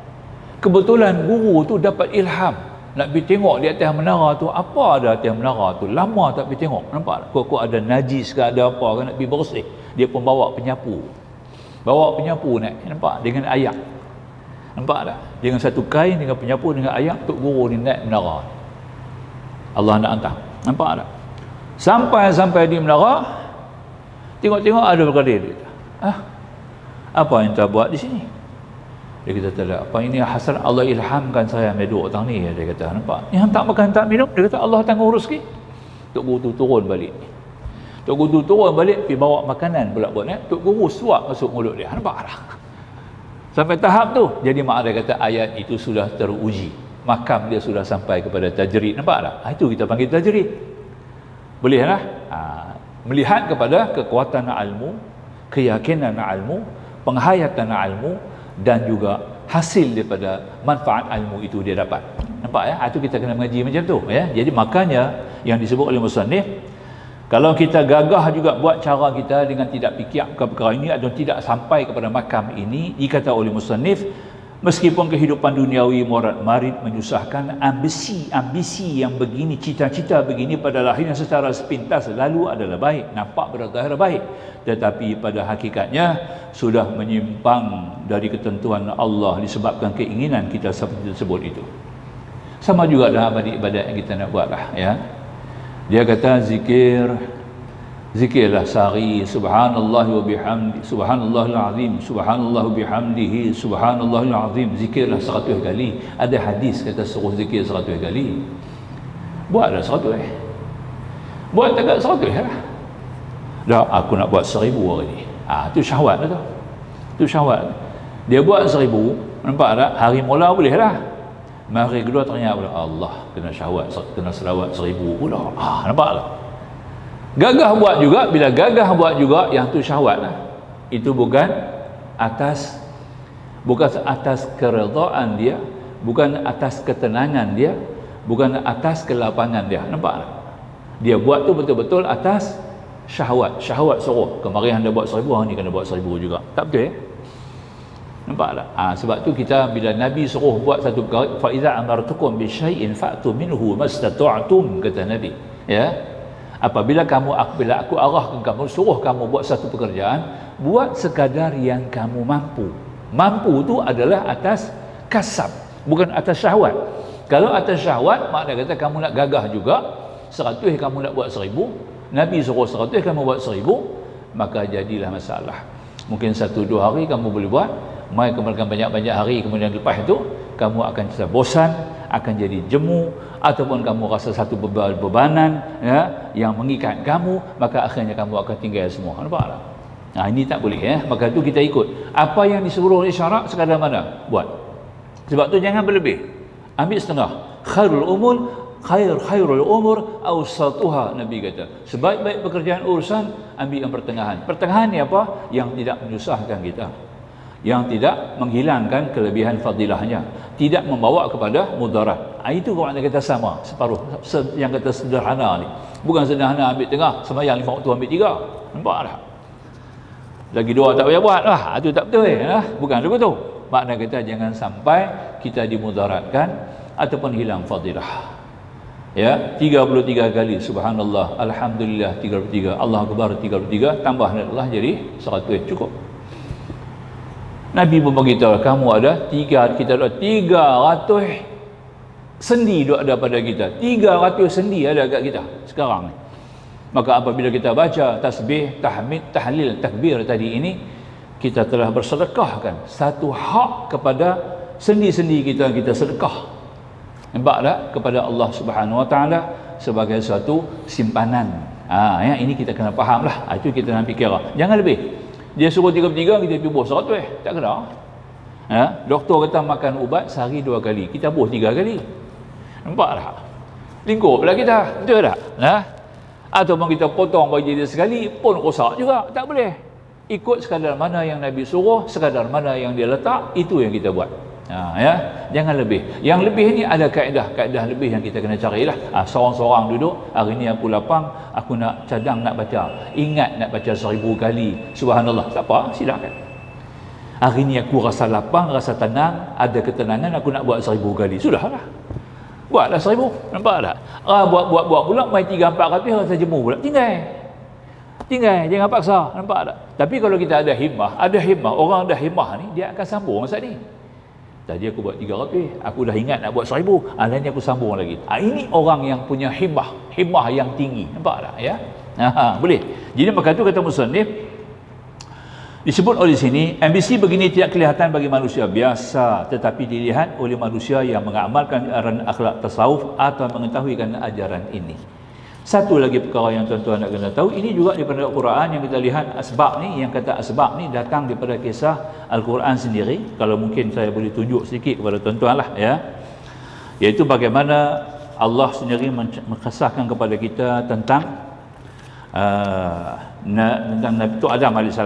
Kebetulan guru tu dapat ilham nak pergi tengok di atas menara tu. Apa ada atas menara tu? Lama tak pergi tengok. Nampak tak? Kok ada najis ke ada apa ke nak pergi bersih. Dia pun bawa penyapu naik. Nampak? Dengan ayak. Nampak tak? Dengan satu kain, dengan penyapu, dengan ayak, Tok Guru ni naik menara. Allah nak hantar. Nampak tak? Sampai di menara, tengok-tengok ada berkadir. Apa yang kita buat di sini? Dia kata, tak ada. Apa ini hasrat Allah ilhamkan saya ambil 2 orang ni. Dia kata, nampak? Yang tak makan, tak minum. Dia kata, Allah tanggung rezeki. Tok Guru tu turun balik. Pergi bawa makanan pula buat. Tok Guru suap masuk mulut dia. Nampak tak? Sampai tahap tu, jadi mak dia kata ayat itu sudah teruji. Makam dia sudah sampai kepada tajrid. Nampak tak? Itu kita panggil tajrid. Boleh lah. Melihat kepada kekuatan ilmu, keyakinan ilmu, penghayatan ilmu, dan juga hasil daripada manfaat ilmu itu dia dapat. Nampak ya? Itu kita kena mengaji macam tu ya. Jadi makanya yang disebut oleh musannif, kalau kita gagah juga buat cara kita dengan tidak fikir perkara ini atau tidak sampai kepada makam ini, dikata oleh musannif, meskipun kehidupan duniawi morat-marit menyusahkan, ambisi yang begini, cita-cita begini pada lahirnya secara sepintas lalu adalah baik, nampak berzahir baik, tetapi pada hakikatnya sudah menyimpang dari ketentuan Allah disebabkan keinginan kita seperti tersebut itu. Sama juga dalam ibadat yang kita nak buat lah ya. Dia kata zikirlah sehari subhanallah wa bihamdi subhanallahil azim subhanallah bihamdihi subhanallahil azim. Zikirlah 100 kali. Ada hadis kata suruh zikir 100 kali. Buatlah 100. Buat dekat 100 lah. Dah aku nak buat 1000 hari ni. Tu syahwat lah tu. Tu syahwat. Dia buat 1000, nampak tak? Hari mula boleh lah. Mari kedua ternyata pula Allah kena syahwat, kena selawat 1000 pula. Nampak tak? Gagah buat juga, bila gagah buat juga yang tu syahwat lah. Itu bukan atas keredaan dia, bukan atas ketenangan dia, bukan atas kelapangan dia. Nampak tak? Dia buat tu betul-betul atas syahwat. Syahwat suruh. Kemarin anda buat 1000, hari ni kena buat 1000 juga. Tak betul ya? Nampak tak? Sebab tu kita bila Nabi suruh buat satu perkara, fa iza amartukum bi syai'in fa'tu minhu mastata'tum, kata Nabi. Ya. Apabila aku arahkan kamu, suruh kamu buat satu pekerjaan, buat sekadar yang kamu mampu. Mampu tu adalah atas kasab, bukan atas syahwat. Kalau atas syahwat, maknanya kata kamu nak gagah juga, 100 kamu nak buat 1000, Nabi suruh 100 kamu buat 1000, maka jadilah masalah. Mungkin 1-2 hari kamu boleh buat, mai kemudian banyak-banyak hari kemudian lepas itu kamu akan bosan, akan jadi jemu, ataupun kamu rasa satu bebanan ya, yang mengikat kamu, maka akhirnya kamu akan tinggal semua. Nampak tak? Ini tak boleh Maka tu kita ikut apa yang disuruh oleh syarak, sekadar mana buat. Sebab tu jangan berlebih. Ambil setengah. Khairul umur awsatuha, Nabi kata. Sebaik-baik pekerjaan urusan, ambil yang pertengahan. Pertengahan ni apa? Yang tidak menyusahkan kita, yang tidak menghilangkan kelebihan fadilahnya, tidak membawa kepada mudarat. Itu makna kita sama, separuh. Yang kata sederhana ni, bukan sederhana ambil tengah, sembahyang 5 waktu ambil 3. Nampak tak? Lagi 2 tak payah buat lah. Itu tak betul bukan begitu. Makna kita jangan sampai kita dimudaratkan ataupun hilang fadilah. 33 kali subhanallah, alhamdulillah 33, Allah akbar 33, tambah Allah jadi 100, cukup. Nabi pun beritahu, kamu ada kita ada 300 sendi duk ada pada kita. 300 sendi ada kat kita sekarang ni. Maka apabila kita baca tasbih, tahmid, tahlil, takbir tadi ini, kita telah bersedekahkan satu hak kepada sendi-sendi kita sedekah. Nampak tak? Kepada Allah Subhanahu Wa Taala sebagai suatu simpanan. Ini kita kena faham lah. Itu kita nak fikir. Jangan lebih. Dia suruh 33, kita pergi buh 100. Tak kena. Doktor kata makan ubat sehari 2 kali. Kita buh 3 kali. Nampak tak? Lingkup pula kita. Betul tak? Ataupun kita potong baju dia sekali pun rosak juga. Tak boleh. Ikut sekadar mana yang Nabi suruh, sekadar mana yang dia letak, itu yang kita buat. Jangan lebih. Yang lebih ni ada kaedah lebih yang kita kena carilah. Seorang-seorang duduk, hari ni aku lapang, aku nak cadang nak baca. Ingat nak baca 1000 kali subhanallah. Tak apa, silakan. Hari ni aku rasa lapang, rasa tenang, ada ketenangan, aku nak buat 1000 kali. Sudahlah. Buatlah 1000. Nampak tak? Buat pula mai 3-400 rasa jemu pula. Tinggal, jangan paksa. Nampak tak? Tapi kalau kita ada himmah, orang ada himmah ni, dia akan sambung masa ni. Tadi aku buat 300, aku dah ingat nak buat 1000, lain aku sambung lagi. Ini orang yang punya himmah yang tinggi. Nampak tak boleh. Jadi maka tu kata musannif, disebut oleh sini, ambisi begini tidak kelihatan bagi manusia biasa, tetapi dilihat oleh manusia yang mengamalkan ajaran akhlak tasawuf atau mengetahui ajaran ini. Satu lagi perkara yang tuan-tuan nak kena tahu, ini juga daripada Al-Quran yang kita lihat asbab ni, yang kata asbab ni datang daripada kisah Al-Quran sendiri. Kalau mungkin saya boleh tunjuk sedikit kepada tuan-tuan lah iaitu bagaimana Allah sendiri mengesahkan kepada kita tentang Nabi tu Adam AS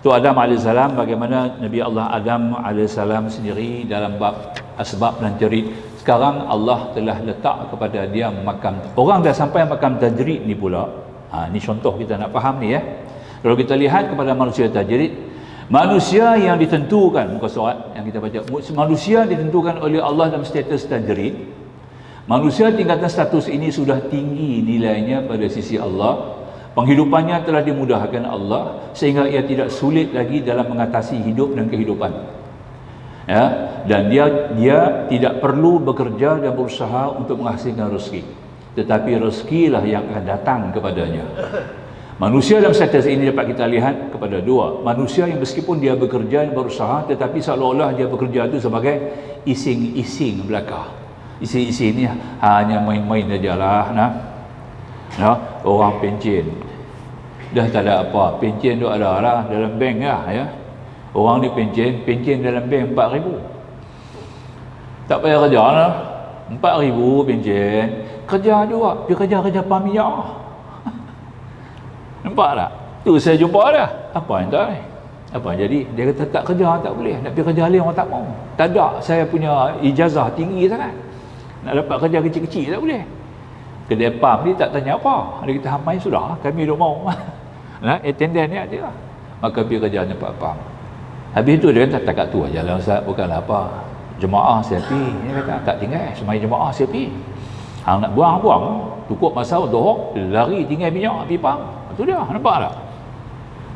tu Adam AS, bagaimana Nabi Allah Adam AS sendiri dalam bab asbab dan jerit. Sekarang Allah telah letak kepada dia makam. Orang dah sampai makam tajrid ni pula. Ni contoh kita nak faham ni Kalau kita lihat kepada manusia tajrid, manusia yang ditentukan, muka surat yang kita baca, manusia ditentukan oleh Allah dalam status tajrid. Manusia tingkatan status ini sudah tinggi nilainya pada sisi Allah. Penghidupannya telah dimudahkan Allah sehingga ia tidak sulit lagi dalam mengatasi hidup dan kehidupan. Dan dia tidak perlu bekerja dan berusaha untuk menghasilkan rezeki, tetapi rezekilah yang akan datang kepadanya. Manusia dalam status ini dapat kita lihat kepada dua. Manusia yang meskipun dia bekerja dan berusaha, tetapi seolah-olah dia bekerja itu sebagai ising-ising belaka. Ising-ising ni hanya main-main sajalah. Orang pencen dah tak ada apa, pencen tu ada lah dalam bank Orang ni pencen dalam bank 4,000. Tak payah kerja lah. 4,000 pencen. Kerja juga. Dia kerja pam minyak. Nampak tak? Tu saya jumpa dah. Apa yang tak? Apa jadi? Dia kata tak kerja tak boleh. Nak pergi kerja lain orang tak mau. Tak ada. Saya punya ijazah tinggi sangat. Nak dapat kerja kecil-kecil tak boleh. Kedai pam ni tak tanya apa. Dia kata hamai sudah. Kami duk mau. Attendant ni ada lah. Maka pergi kerja tempat pam. Habis tu dia kata takat tu aja lah Ustaz, bukanlah apa. Jemaah saya pergi. Dia kata tak tinggal, semai jemaah saya pergi. Hang nak buang, cukup masa dohor, lari tinggal minyak pergi pam. Itu dia, nampak tak?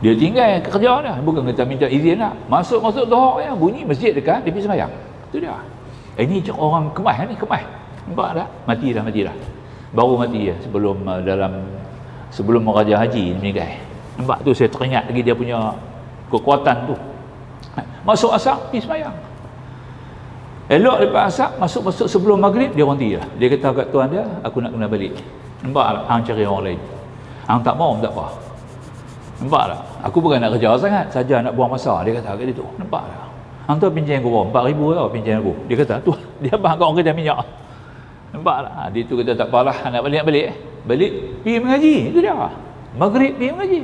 Dia tinggal kerja dah, bukan kata minta izin lah. Masuk dohor bunyi masjid dekat, dia pergi sembahyang. Itu dia. Ini orang kemas ni, Nampak tak? Mati dah. Baru mati sebelum Raja Haji meninggal. Nampak tu saya teringat lagi dia punya kekuatan tu. Masuk asar, pergi sembahyang. Elok lepas asar, masuk sebelum maghrib, dia berhenti lah. Dia kata kat tuan dia, aku nak kena balik. Nampak tak? Hang cari orang lain. Hang tak mau, tak apa. Nampak tak? Aku bukan nak kerja sangat, saja nak buang masa. Dia kata kat dia tu. Nampak tak? Hang tu pinjam aku 4,000 tau pinjam aku. Dia kata, tu dia abang kau kerja minyak. Nampak tak? Dia tu kata tak apalah, nak balik. Balik pergi mengaji. Itu dia. Maghrib pergi mengaji.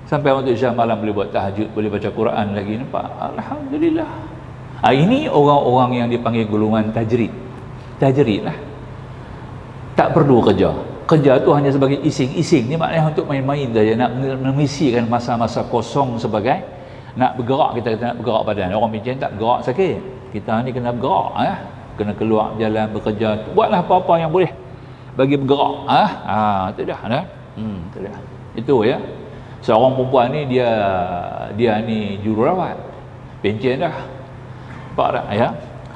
Sampai waktu Isya malam boleh buat tahajud, boleh baca Quran lagi. Nampak? Alhamdulillah. Ini orang-orang yang dipanggil golongan tajrid. Tajrid lah. Tak perlu kerja. Kerja tu hanya sebagai ising-ising. Ni maknanya untuk main-main saja, nak mengisikan masa-masa kosong sebagai nak bergerak. Kita nak bergerak badan. Orang pincin tak bergerak sakit. Kita ni kena bergerak, kena keluar jalan bekerja. Buatlah apa-apa yang boleh bagi bergerak. Itu dah. Itu dah. Itu ya. Seorang perempuan ni dia ni jururawat. Pincin dah. Nampak tak ya?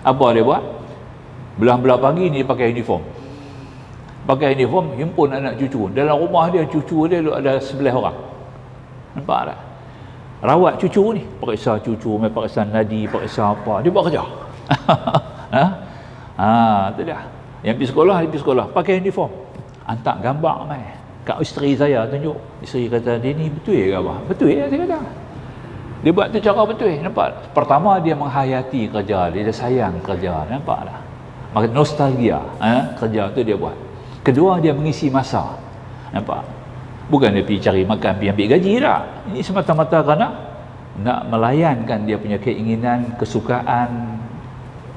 Apa dia buat? Belah-belah pagi ni dia pakai uniform. Pakai uniform, himpun anak cucu. Dalam rumah dia, cucu dia ada 11 orang. Nampak tak? Rawat cucu ni. Periksa cucu, periksa nadi, periksa apa. Dia buat kerja. Itu dia. Yang pergi sekolah, pakai uniform. Hantar gambar mai. Kat isteri saya tunjuk. Isteri kata, dia ni betul ke apa? Betul ya, dia kata. Dia buat tu cara betul. Nampak? Pertama, dia menghayati kerja. Dia sayang kerja. Nampak tak? Maka nostalgia. Kerja tu dia buat. Kedua, dia mengisi masa. Nampak? Bukan dia pergi cari makan, pergi ambil gaji tak. Ini semata-mata kerana nak melayankan dia punya keinginan, kesukaan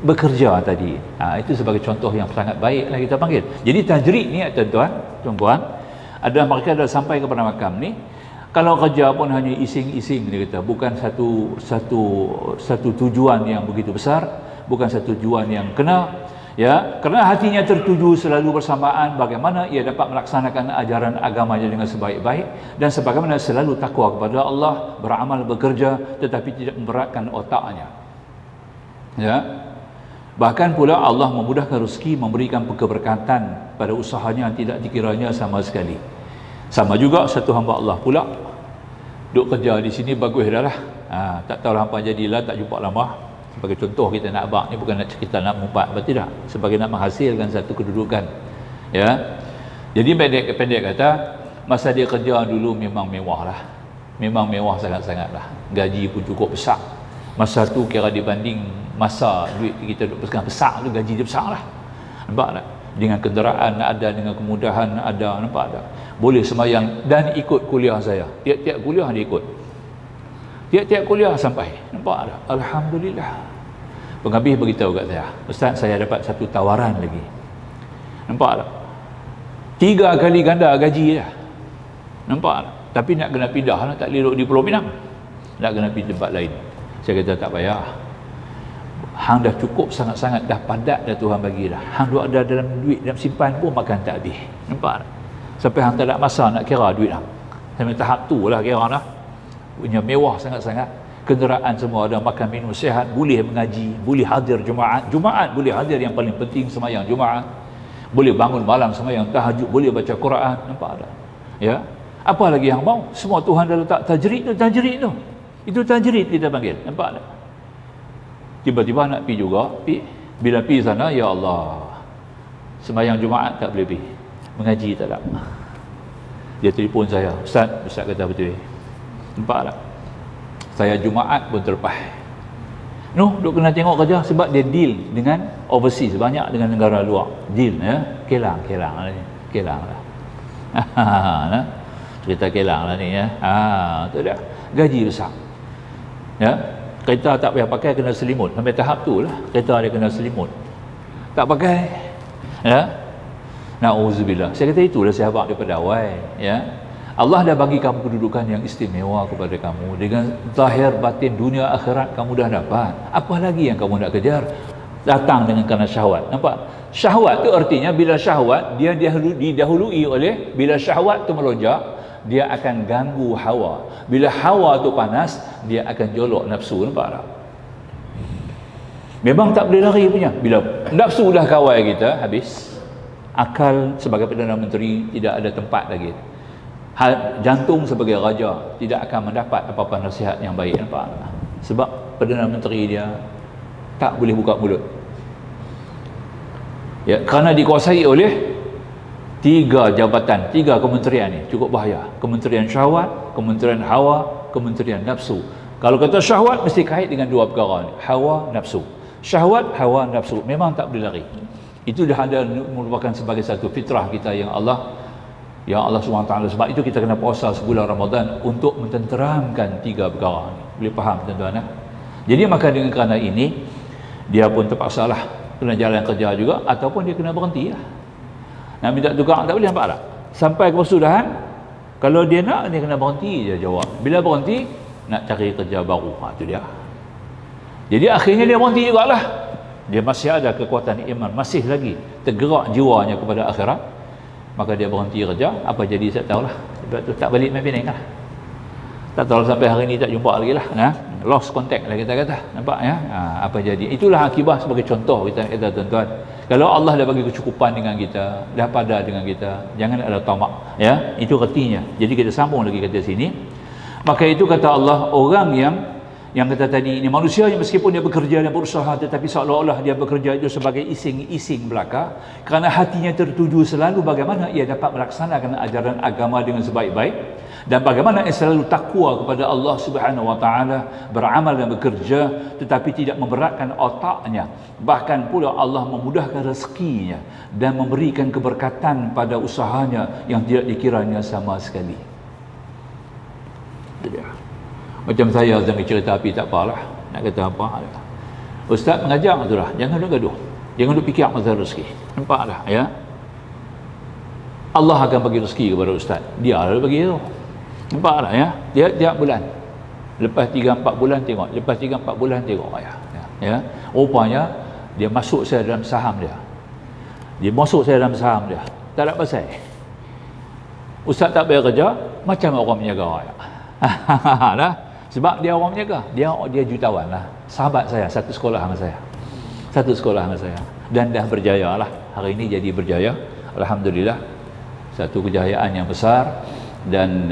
bekerja tadi. Itu sebagai contoh yang sangat baiklah kita panggil. Jadi tajrid ni tuan-tuan, adalah mereka dah sampai kepada makam ni. Kalau kerja pun hanya ising-ising, dia kata, bukan satu tujuan yang begitu besar, bukan satu tujuan yang kena. Ya, kerana hatinya tertuju selalu bersamaan bagaimana ia dapat melaksanakan ajaran agamanya dengan sebaik-baik dan sebagaimana selalu takwa kepada Allah, beramal, bekerja tetapi tidak memberatkan otaknya. Ya. Bahkan pula Allah memudahkan rezeki, memberikan keberkatan pada usahanya yang tidak dikiranya sama sekali. Sama juga satu hamba Allah pula duk kerja di sini bagus dah lah. Tak tahu hampa jadilah, tak jumpa lama. Sebagai contoh kita nak abang ni bukan nak cerita nak mumpat apa tidak, sebagai nak menghasilkan satu kedudukan. Ya. Jadi pendek kata, masa dia kerja dulu memang mewah lah. Memang mewah sangat-sangat lah. Gaji pun cukup besar. Masa tu kira dibanding masa duit kita duk besar tu, gaji dia besar lah. Nampak tak? Dengan kenderaan ada, dengan kemudahan ada, nampak tak? Boleh semayang dan ikut kuliah saya. Tiap-tiap kuliah dia ikut. Tiap-tiap kuliah sampai. Nampak tak? Alhamdulillah. Pengambil beritahu kat saya, Ustaz, saya dapat satu tawaran lagi. Nampak tak? 3 kali ganda gaji dah. Nampak tak? Tapi nak kena pindah lah, tak elok di Pulau Pinang. Nak kena pergi tempat lain. Saya kata tak payah. Hang dah cukup sangat-sangat, dah padat dah Tuhan bagi dah. Hang duk ada dalam duit, dalam simpan pun makan tak habis. Nampak tak? Sampai hang tak ada masa nak kira duit hang. Sampai tahap tu lah kira dah. Punya mewah sangat-sangat. Kenderaan semua ada, makan minum sihat, boleh mengaji, boleh hadir Jumaat boleh hadir, yang paling penting semayang Jumaat, boleh bangun malam semayang tahajud, boleh baca Quran. Nampak tak? Ya. Apa lagi yang mau? Semua Tuhan dah letak tajrid tu. Itu tajrid kita panggil. Nampak tak? Tiba-tiba nak pergi juga, bila pergi sana, ya Allah, semayang Jumaat tak boleh pergi, mengaji tak ada. Dia telefon saya, Ustaz kata betul. Nampak tak? Saya Jumaat pun terlepas. Duk kena tengok kerja sebab dia deal dengan overseas, banyak dengan negara luar. Deal ya. Kelang lah. Cerita kelang lah ni ya. Tu dah. Gaji besar. Ya. Kereta tak payah pakai, kena selimut. Sampai tahap tu lah. Kereta dia kena selimut. Tak pakai. Ya. Na'udzubillah. Saya kata itulah sahabat daripada awal. Ya. Allah dah bagi kamu kedudukan yang istimewa kepada kamu. Dengan zahir batin dunia akhirat kamu dah dapat. Apa lagi yang kamu nak kejar? Datang dengan kerana syahwat. Nampak? Syahwat tu artinya bila syahwat dia didahului oleh, bila syahwat tu melonjak, dia akan ganggu hawa. Bila hawa tu panas, dia akan jolok nafsu. Nampak tak? Memang tak boleh lari punya. Bila nafsu dah kawal kita, habis. Akal sebagai Perdana Menteri tidak ada tempat lagi. Jantung sebagai raja tidak akan mendapat apa-apa nasihat yang baik. Nampak? Sebab Perdana Menteri dia tak boleh buka mulut. Ya, kerana dikuasai oleh Tiga jabatan, tiga kementerian ni cukup bahaya. Kementerian syahwat, kementerian hawa, kementerian nafsu. Kalau kata syahwat mesti kait dengan dua perkara ni, hawa, nafsu. Syahwat, hawa, nafsu memang tak boleh lari. Itu dah ada, merupakan sebagai satu fitrah kita yang Allah SWT. Sebab itu kita kena puasa sebulan Ramadan untuk mententeramkan tiga perkara ni. Boleh faham tuan-tuan? Jadi maka dengan kerana ini dia pun terpaksalah kena jalan kerja juga, ataupun dia kena berhenti lah. Nak minta tukar tak boleh, nampak tak? Sampai ke persudahan, kalau dia nak, dia kena berhenti je jawab. Bila berhenti, nak cari kerja baru. Itu dia. Jadi akhirnya dia berhenti jugalah. Dia masih ada kekuatan iman, masih lagi tergerak jiwanya kepada akhirat. Maka dia berhenti kerja. Apa jadi saya tahulah. Sebab tu tak balik main Penang lah. Tak tahu sampai hari ni tak jumpa lagi lah. Lost contact lah kita kata. Nampak ya? Apa jadi? Itulah akibat sebagai contoh kita kata tuan-tuan. Kalau Allah dah bagi kecukupan dengan kita, dah pada dengan kita, jangan ada tamak. Ya, itu artinya. Jadi kita sambung lagi kata sini. Maka itu kata Allah, orang yang kata tadi ini manusia yang meskipun dia bekerja dan berusaha, tetapi seolah-olah dia bekerja itu sebagai ising-ising belaka, kerana hatinya tertuju selalu bagaimana ia dapat melaksanakan ajaran agama dengan sebaik-baik, dan bagaimana ia selalu takwa kepada Allah Subhanahu wa taala, beramal dan bekerja tetapi tidak memberatkan otaknya. Bahkan pula Allah memudahkan rezekinya dan memberikan keberkatan pada usahanya yang tidak dikiranya sama sekali. Macam saya dalam cerita api, tak apalah nak kata apa. Ustaz mengajar itulah, jangan duk gaduh, jangan duk fikir masalah rezeki. Nampak dah ya, Allah akan bagi rezeki kepada ustaz, dia lah bagi tu. Nampak tak ya? Dia tiap bulan. Lepas 3-4 bulan tengok, lepas 3-4 bulan tengok ya. Rupanya dia masuk saya dalam saham dia. Dia masuk saya dalam saham dia. Tak ada pasal. Ustaz tak bayar kerja, macam orang menjaga ya. Dah. Sebab dia orang menjaga. Dia jutawan lah. Sahabat saya, satu sekolah dengan saya. Satu sekolah dengan saya. Dan dah berjaya lah. Hari ini jadi berjaya. Alhamdulillah. Satu kejayaan yang besar. Dan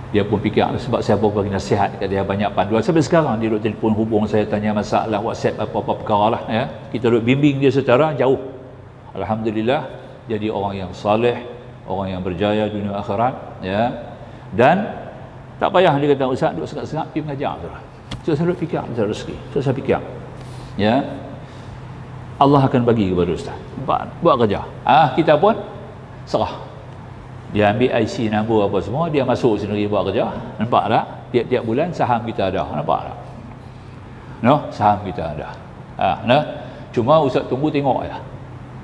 dia pun fikir, sebab saya pun bagi nasihat kat dia banyak panduan. Sampai sekarang dia duduk telefon hubung saya, tanya masalah WhatsApp apa-apa perkara lah ya. Kita duduk bimbing dia secara jauh. Alhamdulillah jadi orang yang saleh, orang yang berjaya dunia akhirat ya. Dan tak payah dia kata ustaz duduk sekat-sekat pergi mengajar tu. So saya duduk fikir pasal rezeki. So saya fikir ya, Allah akan bagi kepada ustaz. Buat kerja. Kita pun serah. Dia ambil IC nombor apa semua, dia masuk sendiri buat kerja. Nampak tak? Tiap-tiap bulan saham kita ada. Nampak tak? No, saham kita ada. Nah. Cuma ustaz tunggu tengok ya.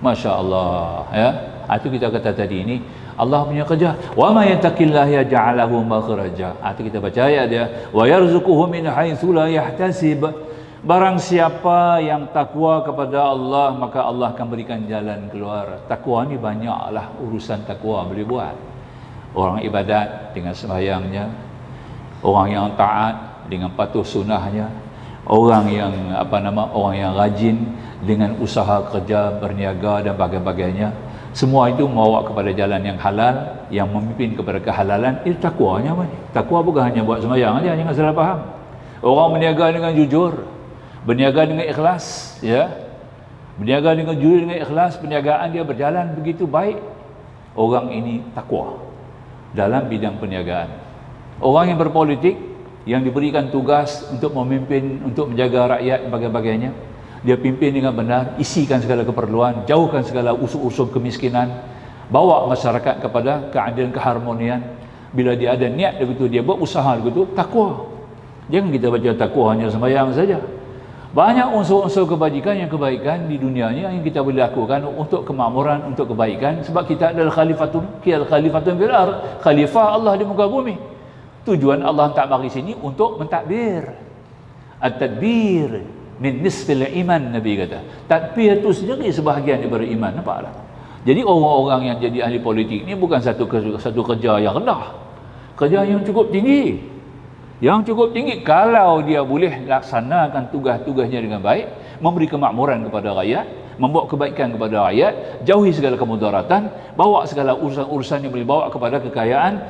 Masya-Allah ya. Itu kita kata tadi ini Allah punya kerja. Wa may yattaqillaha yaj'al lahu makhraja. Itu kita baca ayat dia, wa yarzuquhu min haitsu la yahtasib. Barang siapa yang takwa kepada Allah, maka Allah akan berikan jalan keluar. Takwa ni banyaklah urusan takwa boleh buat. Orang ibadat dengan sembahyangnya, orang yang taat dengan patuh sunnahnya, orang yang orang yang rajin dengan usaha kerja, berniaga dan sebagainya. Semua itu membawa kepada jalan yang halal, yang memimpin kepada kehalalan. Itu takwanya. Takwa bukan hanya buat sembahyang aja, jangan salah faham. Orang berniaga dengan jujur, berniaga dengan ikhlas ya, berniaga dengan jujur dengan ikhlas, perniagaan dia berjalan begitu baik, orang ini takwa dalam bidang perniagaan. Orang yang berpolitik, yang diberikan tugas untuk memimpin, untuk menjaga rakyat dan sebagainya, dia pimpin dengan benar, isikan segala keperluan, jauhkan segala unsur-unsur kemiskinan, bawa masyarakat kepada keadilan, keharmonian. Bila dia ada niat begitu, dia buat usaha begitu, takwa. Jangan kita baca takwa hanya sembahyang saja. Banyak unsur-unsur kebajikan di dunianya yang kita boleh lakukan untuk kemakmuran, untuk kebaikan. Sebab kita adalah khalifatun fil ardh, khalifah Allah di muka bumi. Tujuan Allah tak bagi sini untuk mentadbir. At-tadbir min nisfil iman, Nabi kata. Tadbir itu sendiri sebahagian daripada iman. Nampak tak? Jadi orang-orang yang jadi ahli politik ni bukan satu kerja yang rendah. Kerja yang cukup tinggi. Yang cukup tinggi kalau dia boleh laksanakan tugas-tugasnya dengan baik, memberi kemakmuran kepada rakyat, membawa kebaikan kepada rakyat, jauhi segala kemudaratan, bawa segala urusan-urusan yang boleh bawa kepada kekayaan,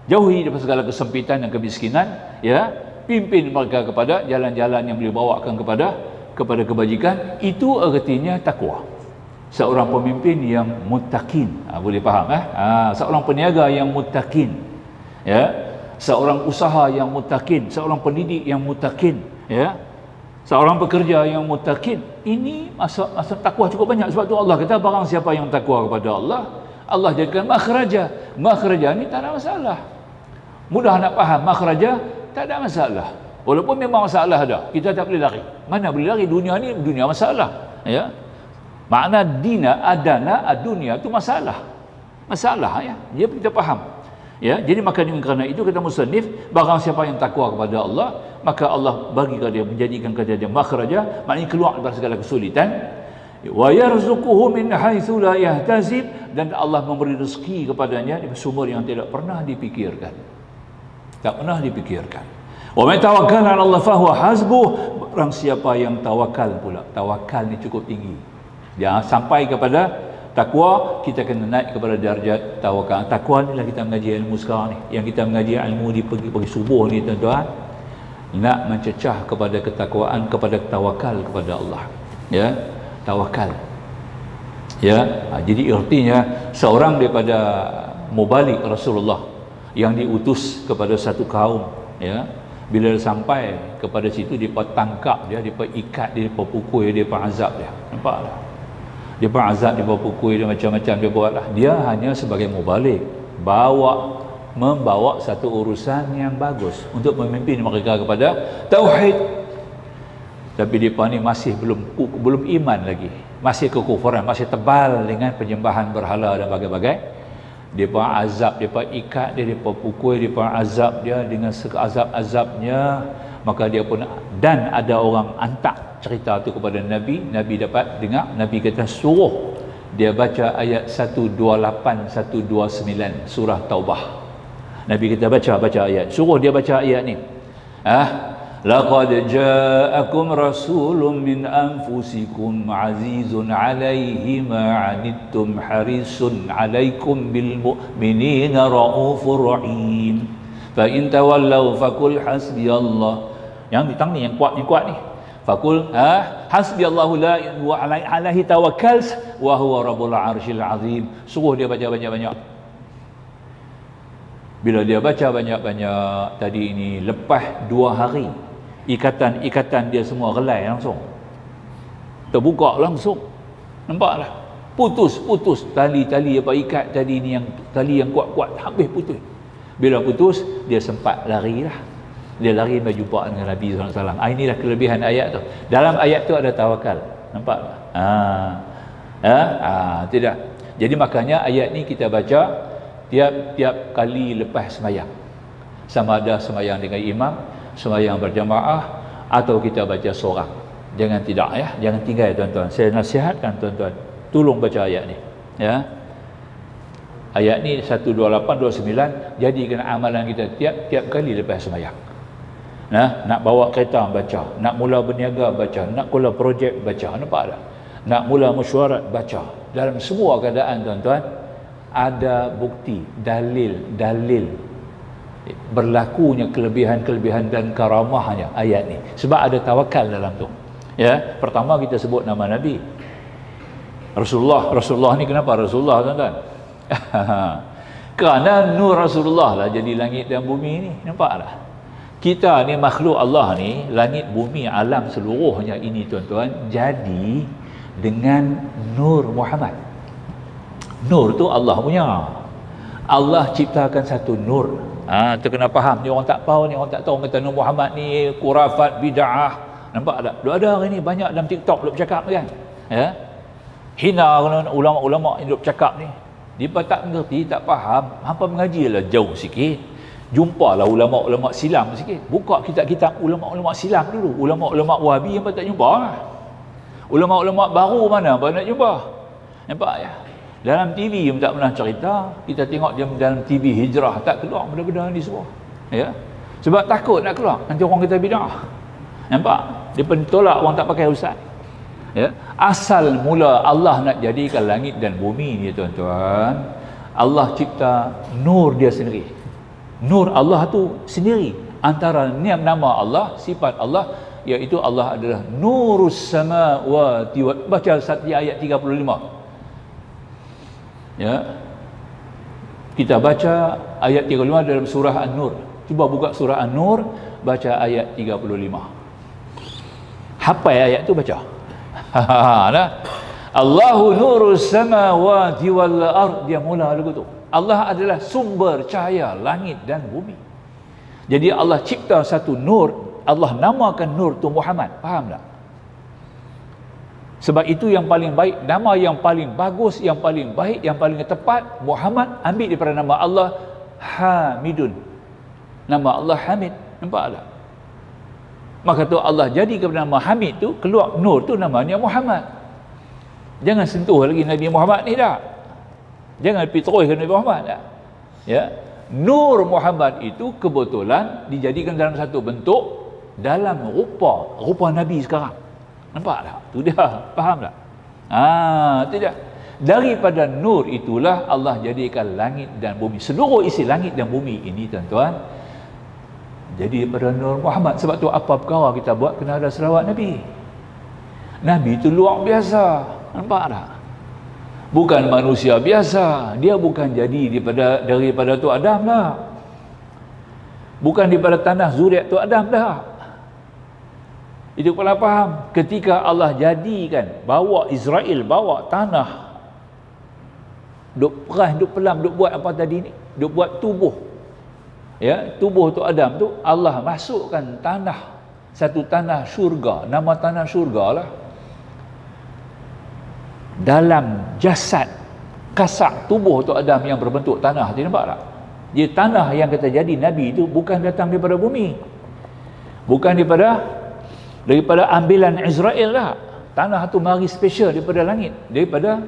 jauhi daripada segala kesempitan dan kemiskinan ya, pimpin mereka kepada jalan-jalan yang boleh bawakan kepada kebajikan. Itu artinya takwa. seorang pemimpin yang muttaqin. Boleh faham seorang peniaga yang muttaqin, ya, seorang usaha yang muttaqin, seorang pendidik yang muttaqin, ya, seorang pekerja yang muttaqin. Ini masa takwa cukup banyak. Sebab tu Allah kata barang siapa yang takwa kepada Allah, Allah jadikan makhraja. Makhraja ni tak ada masalah. Mudah nak faham, makhraja tak ada masalah. Walaupun memang masalah ada, kita tak boleh lari. Mana boleh lari? Dunia ni dunia masalah, ya. Makna dina adana dunia tu masalah. Masalah, ya. Dia kita faham. Ya, jadi maka dengan kerana itu kata musannif, barang siapa yang takwa kepada Allah, maka Allah bagi kepada dia, menjadikan kepada dia makhraja, maknanya keluar daripada segala kesulitan. Wa yarzuquhu min haitsu la yahtasib, dan Allah memberi rezeki kepadanya di sumber yang tidak pernah dipikirkan. Tak pernah dipikirkan. Wa man tawakkala 'ala Allah fa huwa hasbuh, barang siapa yang tawakal pula. Tawakal ni cukup tinggi. Dia sampai kepada takwa, kita kena naik kepada darjat tawakal. Takwa ni lah kita mengaji ilmu sekarang ni. Yang kita mengaji ilmu di pagi subuh ni tuan-tuan, nak mencecah kepada ketakwaan, kepada tawakal kepada Allah. Ya, tawakal. Ya, jadi artinya seorang daripada mubalik Rasulullah yang diutus kepada satu kaum, ya, bila dia sampai kepada situ, dia tangkap dia, dia ikat dia, dia pukul dia, dia azab dia. Nampak tak? Dia azab, dia pukul dia, macam-macam dia buatlah. Dia hanya sebagai mubalik, membawa satu urusan yang bagus untuk memimpin mereka kepada tauhid. Tapi dia ni masih belum iman lagi, masih kekufuran, masih tebal dengan penyembahan berhala dan bagai-bagai. Dia azab, dia ikat dia, dia pukul, dia azab dia dengan azab-azabnya. Maka dia pun, dan ada orang hantar cerita tu kepada Nabi. Nabi dapat dengar, Nabi kata suruh dia baca ayat 128 129 surah Taubah. Nabi kata baca ayat, suruh dia baca ayat ni. Laqad ja'akum rasulun min anfusikum azizun 'alaihi ma 'anittum harisun 'alaikum bil mu'minina raufur rahim. Fa in tawallaw faqul hasbiyallah. Yang ditang ni yang kuat ni. Faqul hasbiyallahu la wa alaihi tawakkals wa huwa rabbul arsyil azim. Suruh dia baca banyak-banyak. Bila dia baca banyak-banyak tadi ini, lepas 2 hari ikatan dia semua relai langsung, terbuka langsung. Nampak tak? Putus tali apa ikat tadi ni, yang tali yang kuat-kuat habis putus. Bila putus, dia sempat lari lah. Dia lari berjumpa dengan Nabi SAW. Inilah kelebihan ayat tu. Dalam ayat tu ada tawakal. Nampak tak? Tidak. Jadi makanya ayat ni kita baca tiap kali lepas sembahyang. Sama ada sembahyang dengan imam, sembahyang berjamaah, atau kita baca seorang. Jangan tidak, ya. Jangan tinggal tuan-tuan. Saya nasihatkan tuan-tuan, tolong baca ayat ni. Ya. Ayat ni 128-29 jadikan amalan kita tiap kali lepas sembahyang. Nak bawa kereta baca, nak mula berniaga baca, nak mula projek baca. Nampak tak? Nak mula mesyuarat baca. Dalam semua keadaan tuan-tuan, ada bukti, dalil berlakunya kelebihan-kelebihan dan karamahnya ayat ni. Sebab ada tawakal dalam tu. Ya, pertama kita sebut nama Nabi Rasulullah ni. Kenapa Rasulullah tuan-tuan? Kerana nur Rasulullah lah jadi langit dan bumi ni. Nampak tak? Kita ni makhluk Allah ni, langit bumi alam seluruhnya ini tuan-tuan, jadi dengan nur Muhammad. Nur tu Allah punya. Allah ciptakan satu nur. Tu kena faham. Ni orang tak tahu, ni orang tak tahu kata Nur Muhammad ni kurafat, bid'ah. Nampak tak? Ada hari ni banyak dalam TikTok duk bercakap kan. Ya. Hina ulama-ulama yang duk bercakap ni. Dia tak mengerti, tak faham. Hampa mengajilah jauh sikit. Jumpalah ulama-ulama silam sikit. Buka kitab-kitab ulama-ulama silam dulu. Ulama-ulama Wahabi hampa tak jumpa. Ulama-ulama baru mana hampa nak jumpa? Nampak ya? Dalam TV pun tak pernah cerita. Kita tengok dia dalam TV hijrah tak keluar benda-benda ni semua. Ya. Sebab takut nak keluar. Nanti orang kata bid'ah. Nampak? Dia pun tolak orang tak pakai ustaz. Ya. Asal mula Allah nak jadikan langit dan bumi ni tuan-tuan, Allah cipta nur dia sendiri. Nur Allah tu sendiri. Antara nama Allah, sifat Allah, iaitu Allah adalah nurus samawati. Baca ayat 35. Ya. Kita baca ayat 35 dalam surah An-Nur. Cuba buka surah An-Nur, baca ayat 35. Hafal ayat tu baca. Nah. Allahu nurus samawati wal ard, dia mula lagu tu. Allah adalah sumber cahaya langit dan bumi. Jadi Allah cipta satu nur, Allah namakan nur tu Muhammad. Faham tak? Sebab itu yang paling baik, nama yang paling bagus, yang paling baik, yang paling tepat, Muhammad, ambil daripada nama Allah Hamidun. Nama Allah Hamid. Nampak tak? Maka tu Allah jadi kepada nama Hamid tu, keluar nur tu namanya Muhammad. Jangan sentuh lagi Nabi Muhammad ni dah. Jangan pergi terus ke Nabi Muhammad dah. Ya. Nur Muhammad itu kebetulan dijadikan dalam satu bentuk dalam rupa Nabi sekarang. Nampak tak? Tu dia. Faham tak? Tu dia. Daripada nur itulah Allah jadikan langit dan bumi. Seluruh isi langit dan bumi ini, tuan-tuan, jadi daripada nur Muhammad. Sebab tu apa perkara kita buat kena ada selawat Nabi. Nabi itu luar biasa. Nampak tak? Bukan manusia biasa. Dia bukan jadi daripada tu Adam dah. Bukan daripada tanah zuriat tu Adam dah. Itu kena faham. Ketika Allah jadikan, bawa Israel, bawa tanah, duk perah, duk pelam, duk buat apa tadi ni, duk buat tubuh. Ya, tubuh tu Adam tu Allah masukkan tanah, satu tanah syurga, nama tanah syurga lah, dalam jasad kasak tubuh tu Adam yang berbentuk tanah. Dia nampak tak? Dia tanah yang kata jadi Nabi itu bukan datang daripada bumi, bukan daripada ambilan Israel lah. Tanah tu mari special daripada langit, daripada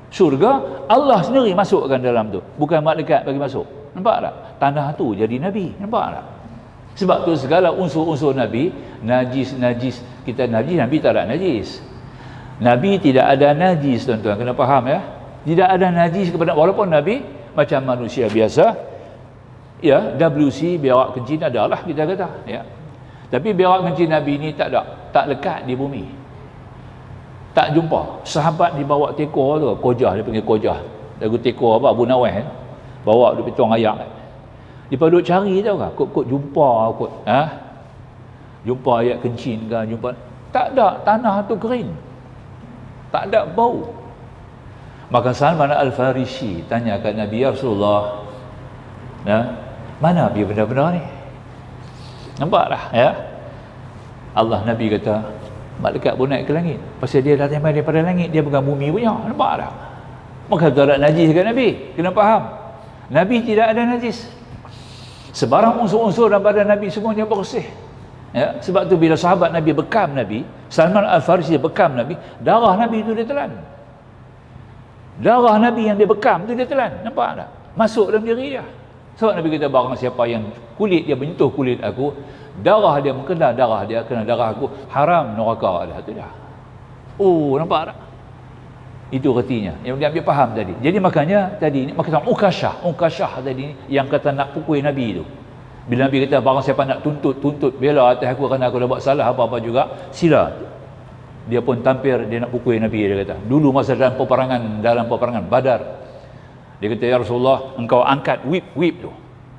syurga. Allah sendiri masukkan dalam tu, bukan malaikat bagi masuk. Nampak tak? Tanah tu jadi Nabi. Nampak tak? Sebab tu segala unsur-unsur Nabi, najis, kita najis, Nabi tak ada najis. Nabi tidak ada najis, tuan-tuan, kena faham ya. Tidak ada najis kepada, walaupun Nabi macam manusia biasa, ya, WC, berak kencing adalah kita kata, ya. Tapi berak kencing Nabi ni tak lekat di bumi. Tak jumpa. Sahabat dibawa tekor tu, kojah, dia panggil kojah. Lagu tekor apa, Abu Nawais, bawa dia tuang ayak. Dia duk cari tau kan, kok jumpa jumpa ayat kencing kan, jumpa. Tak ada, tanah tu kering. Tak ada bau. Maka Salman Al-Farisi tanya kat Nabi, ya Rasulullah, mana dia benda-benda ni? Nampak tak? Ya? Allah, Nabi kata, malaikat pun naik ke langit. Pasal dia datang daripada langit, dia bukan bumi punya. Nampak tak? Maka tak ada najis kat Nabi. Kena faham. Nabi tidak ada najis. Sebarang unsur-unsur dalam badan Nabi semuanya bersih. Ya, sebab tu bila sahabat Nabi bekam Nabi, Salman Al-Farisi bekam Nabi, darah Nabi itu dia telan. Darah Nabi yang dia bekam tu dia telan. Nampak tak? Masuk dalam diri dia. Sebab Nabi kata, barang siapa yang kulit dia menyentuh kulit aku, darah dia mengenal darah dia, kena darah aku, haram neraka dah. Tu dah. Oh, nampak tak? Itu artinya yang dia ambil faham tadi. Jadi makanya tadi ni makna Ukasyah tadi ni yang kata nak pukul Nabi tu. Bila Nabi kata barang siapa nak tuntut bela atas aku kerana aku dah buat salah apa-apa juga, sila. Dia pun tampir, dia nak pukul Nabi. Dia kata dulu masa dalam peperangan Badar, dia kata, ya Rasulullah, engkau angkat whip tu,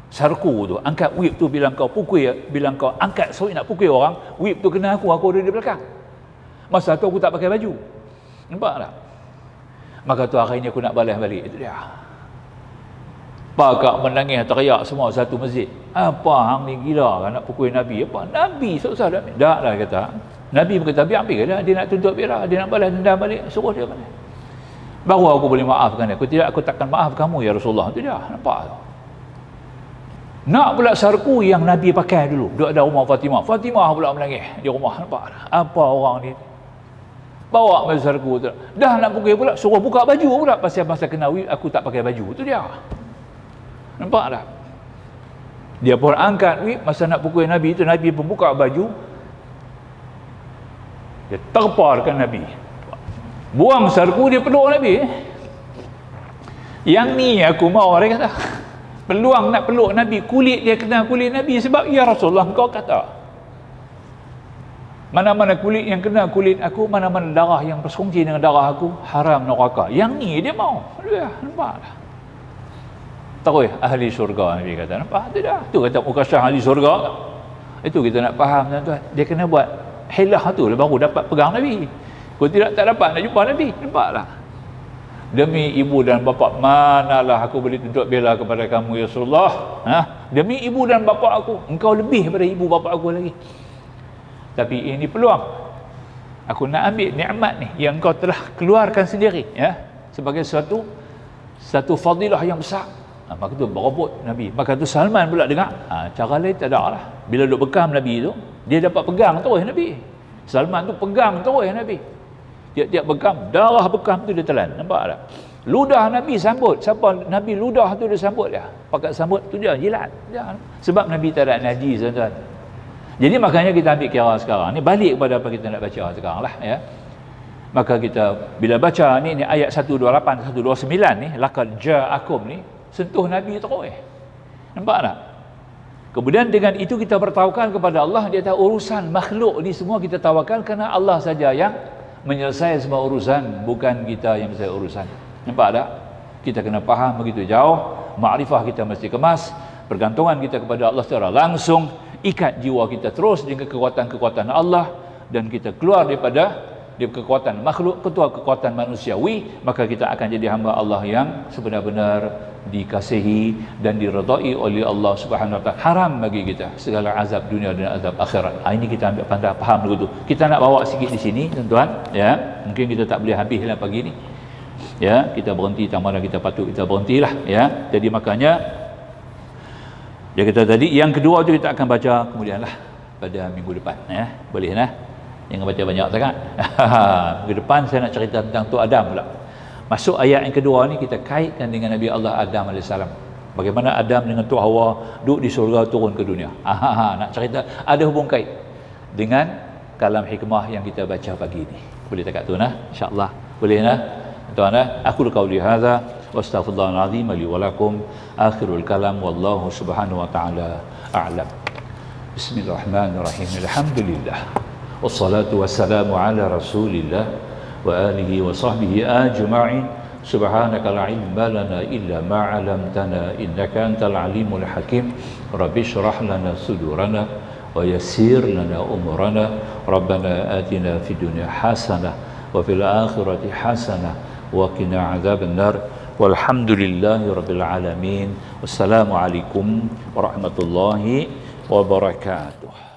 sarku tu, angkat whip tu, bila engkau angkat nak pukul orang, whip tu kena aku ada di belakang. Masa tu aku tak pakai baju. Nampak tak? Maka tu akhirnya aku nak balas balik. Itu dia. Pakak menangis, teriak semua satu masjid. Apa hang ni gila kan nak pukul Nabi? Apa? Nabi susah dah. Tak lah kata. Nabi berkata, biar ambil dah. Dia nak tuntut biar, dia nak balas dendam balik, suruh dia balik. Baru aku boleh maafkan dia. Aku takkan maaf kamu ya Rasulullah. Itu dia. Nampak tak? Nak pula sarku yang Nabi pakai dulu. Duduk ada rumah Fatimah. Fatimah pula menangis di rumah. Nampak tak? Apa orang ni? Bawa baju sarku tu. Dah nak pukul pula, suruh buka baju pula. Pasal masa kena aku tak pakai baju. Itu dia. Nampak tak? Dia pun angkat whip masa nak pukul Nabi itu, Nabi pun buka baju. Dia terparkan Nabi. Buang sarku, dia peluk Nabi. Yang ni aku mau, dia kata. Peluang nak peluk Nabi, kulit dia kena kulit Nabi. Sebab ya Rasulullah, engkau kata Mana-mana kulit yang kena kulit aku, mana-mana darah yang bersongsi dengan darah aku, haram neraka. Yang ni dia mau. Ya, nampak dah. Terus ahli syurga, Nabi kata, nampak tu dah. Tu kata muka syah ahli syurga. Itu kita nak faham, tuan-tuan. Dia kena buat hilah tu baru dapat pegang Nabi. Kalau tidak, tak dapat nak jumpa Nabi. Nampaklah. Demi ibu dan bapa, manalah aku boleh duduk bela kepada kamu ya Rasulullah. Demi ibu dan bapa aku, engkau lebih daripada ibu bapa aku lagi. Tapi ini peluang. Aku nak ambil nikmat ni yang engkau telah keluarkan sendiri, ya, sebagai satu fadilah yang besar. Maka tu berebut Nabi. Maka tu Salman pula dengar, cara lain tak ada lah. Bila duk bekam Nabi tu, dia dapat pegang terus Nabi. Salman tu pegang terus Nabi. Tiap-tiap bekam, darah bekam tu dia telan. Nampak tak? Ludah Nabi sambut. Siapa Nabi ludah tu dia sambut dia. Pakat sambut tu dia jilat. Sebab Nabi tak ada najis, tuan-tuan. Jadi makanya kita ambil kira sekarang ni, balik kepada apa kita nak baca sekarang lah, ya. Maka kita bila baca ni ayat 128 129 ni, laqad ja'akum ni sentuh Nabi terus. Nampak tak? Kemudian dengan itu kita bertawakal kepada Allah. Dia tahu urusan makhluk ni semua kita tawakal kerana Allah saja yang menyelesaikan semua urusan, bukan kita yang menyelesaikan urusan. Nampak tak? Kita kena faham begitu jauh. Makrifah kita mesti kemas. Pergantungan kita kepada Allah secara langsung. Ikat jiwa kita terus dengan kekuatan-kekuatan Allah, dan kita keluar daripada kekuatan makhluk, kekuatan manusiawi, maka kita akan jadi hamba Allah yang sebenar-benar dikasihi dan diredai oleh Allah Subhanahu Wa Taala. Haram bagi kita segala azab dunia dan azab akhirat. Ini kita ambil pandai faham begitu. Kita nak bawa sikit di sini, tuan-tuan, ya. Mungkin kita tak boleh habislah pagi ni. Ya, kita berhenti tak mana kita patut kita berhentilah, ya. Jadi makanya dia kata tadi, yang kedua tu kita akan baca kemudianlah pada minggu depan, ya. Boleh nah? Jangan baca banyak sangat. Minggu depan saya nak cerita tentang tu Adam pula. Masuk ayat yang kedua ni kita kaitkan dengan Nabi Allah Adam AS. Bagaimana Adam dengan tu Hawa duduk di surga turun ke dunia. Nak cerita ada hubung kait dengan kalam hikmah yang kita baca pagi ni. Boleh tak tu nah? Insya-Allah. Boleh nah? Tuan nah, aku qauli hadza wastaghfirullahal azim li wa lakum. Akhirul kalam wallahu subhanahu wa ta'ala a'lam. Bismillahirrahmanirrahim. Alhamdulillah. Wassalatu wassalamu ala Rasulillah wa alihi wa sahbihi ajma'in. Subhanaka la ilma lana illa ma 'allamtana innaka antal alimul hakim. Rabbi shrah lana sudurana wa yassir lana umurana. Rabbana atina fid dunya hasanah wa fil akhirati hasanah wa qina 'adzaban nar. Walhamdulillahi rabbil alamin. Wassalamu alaikum warahmatullahi wabarakatuh.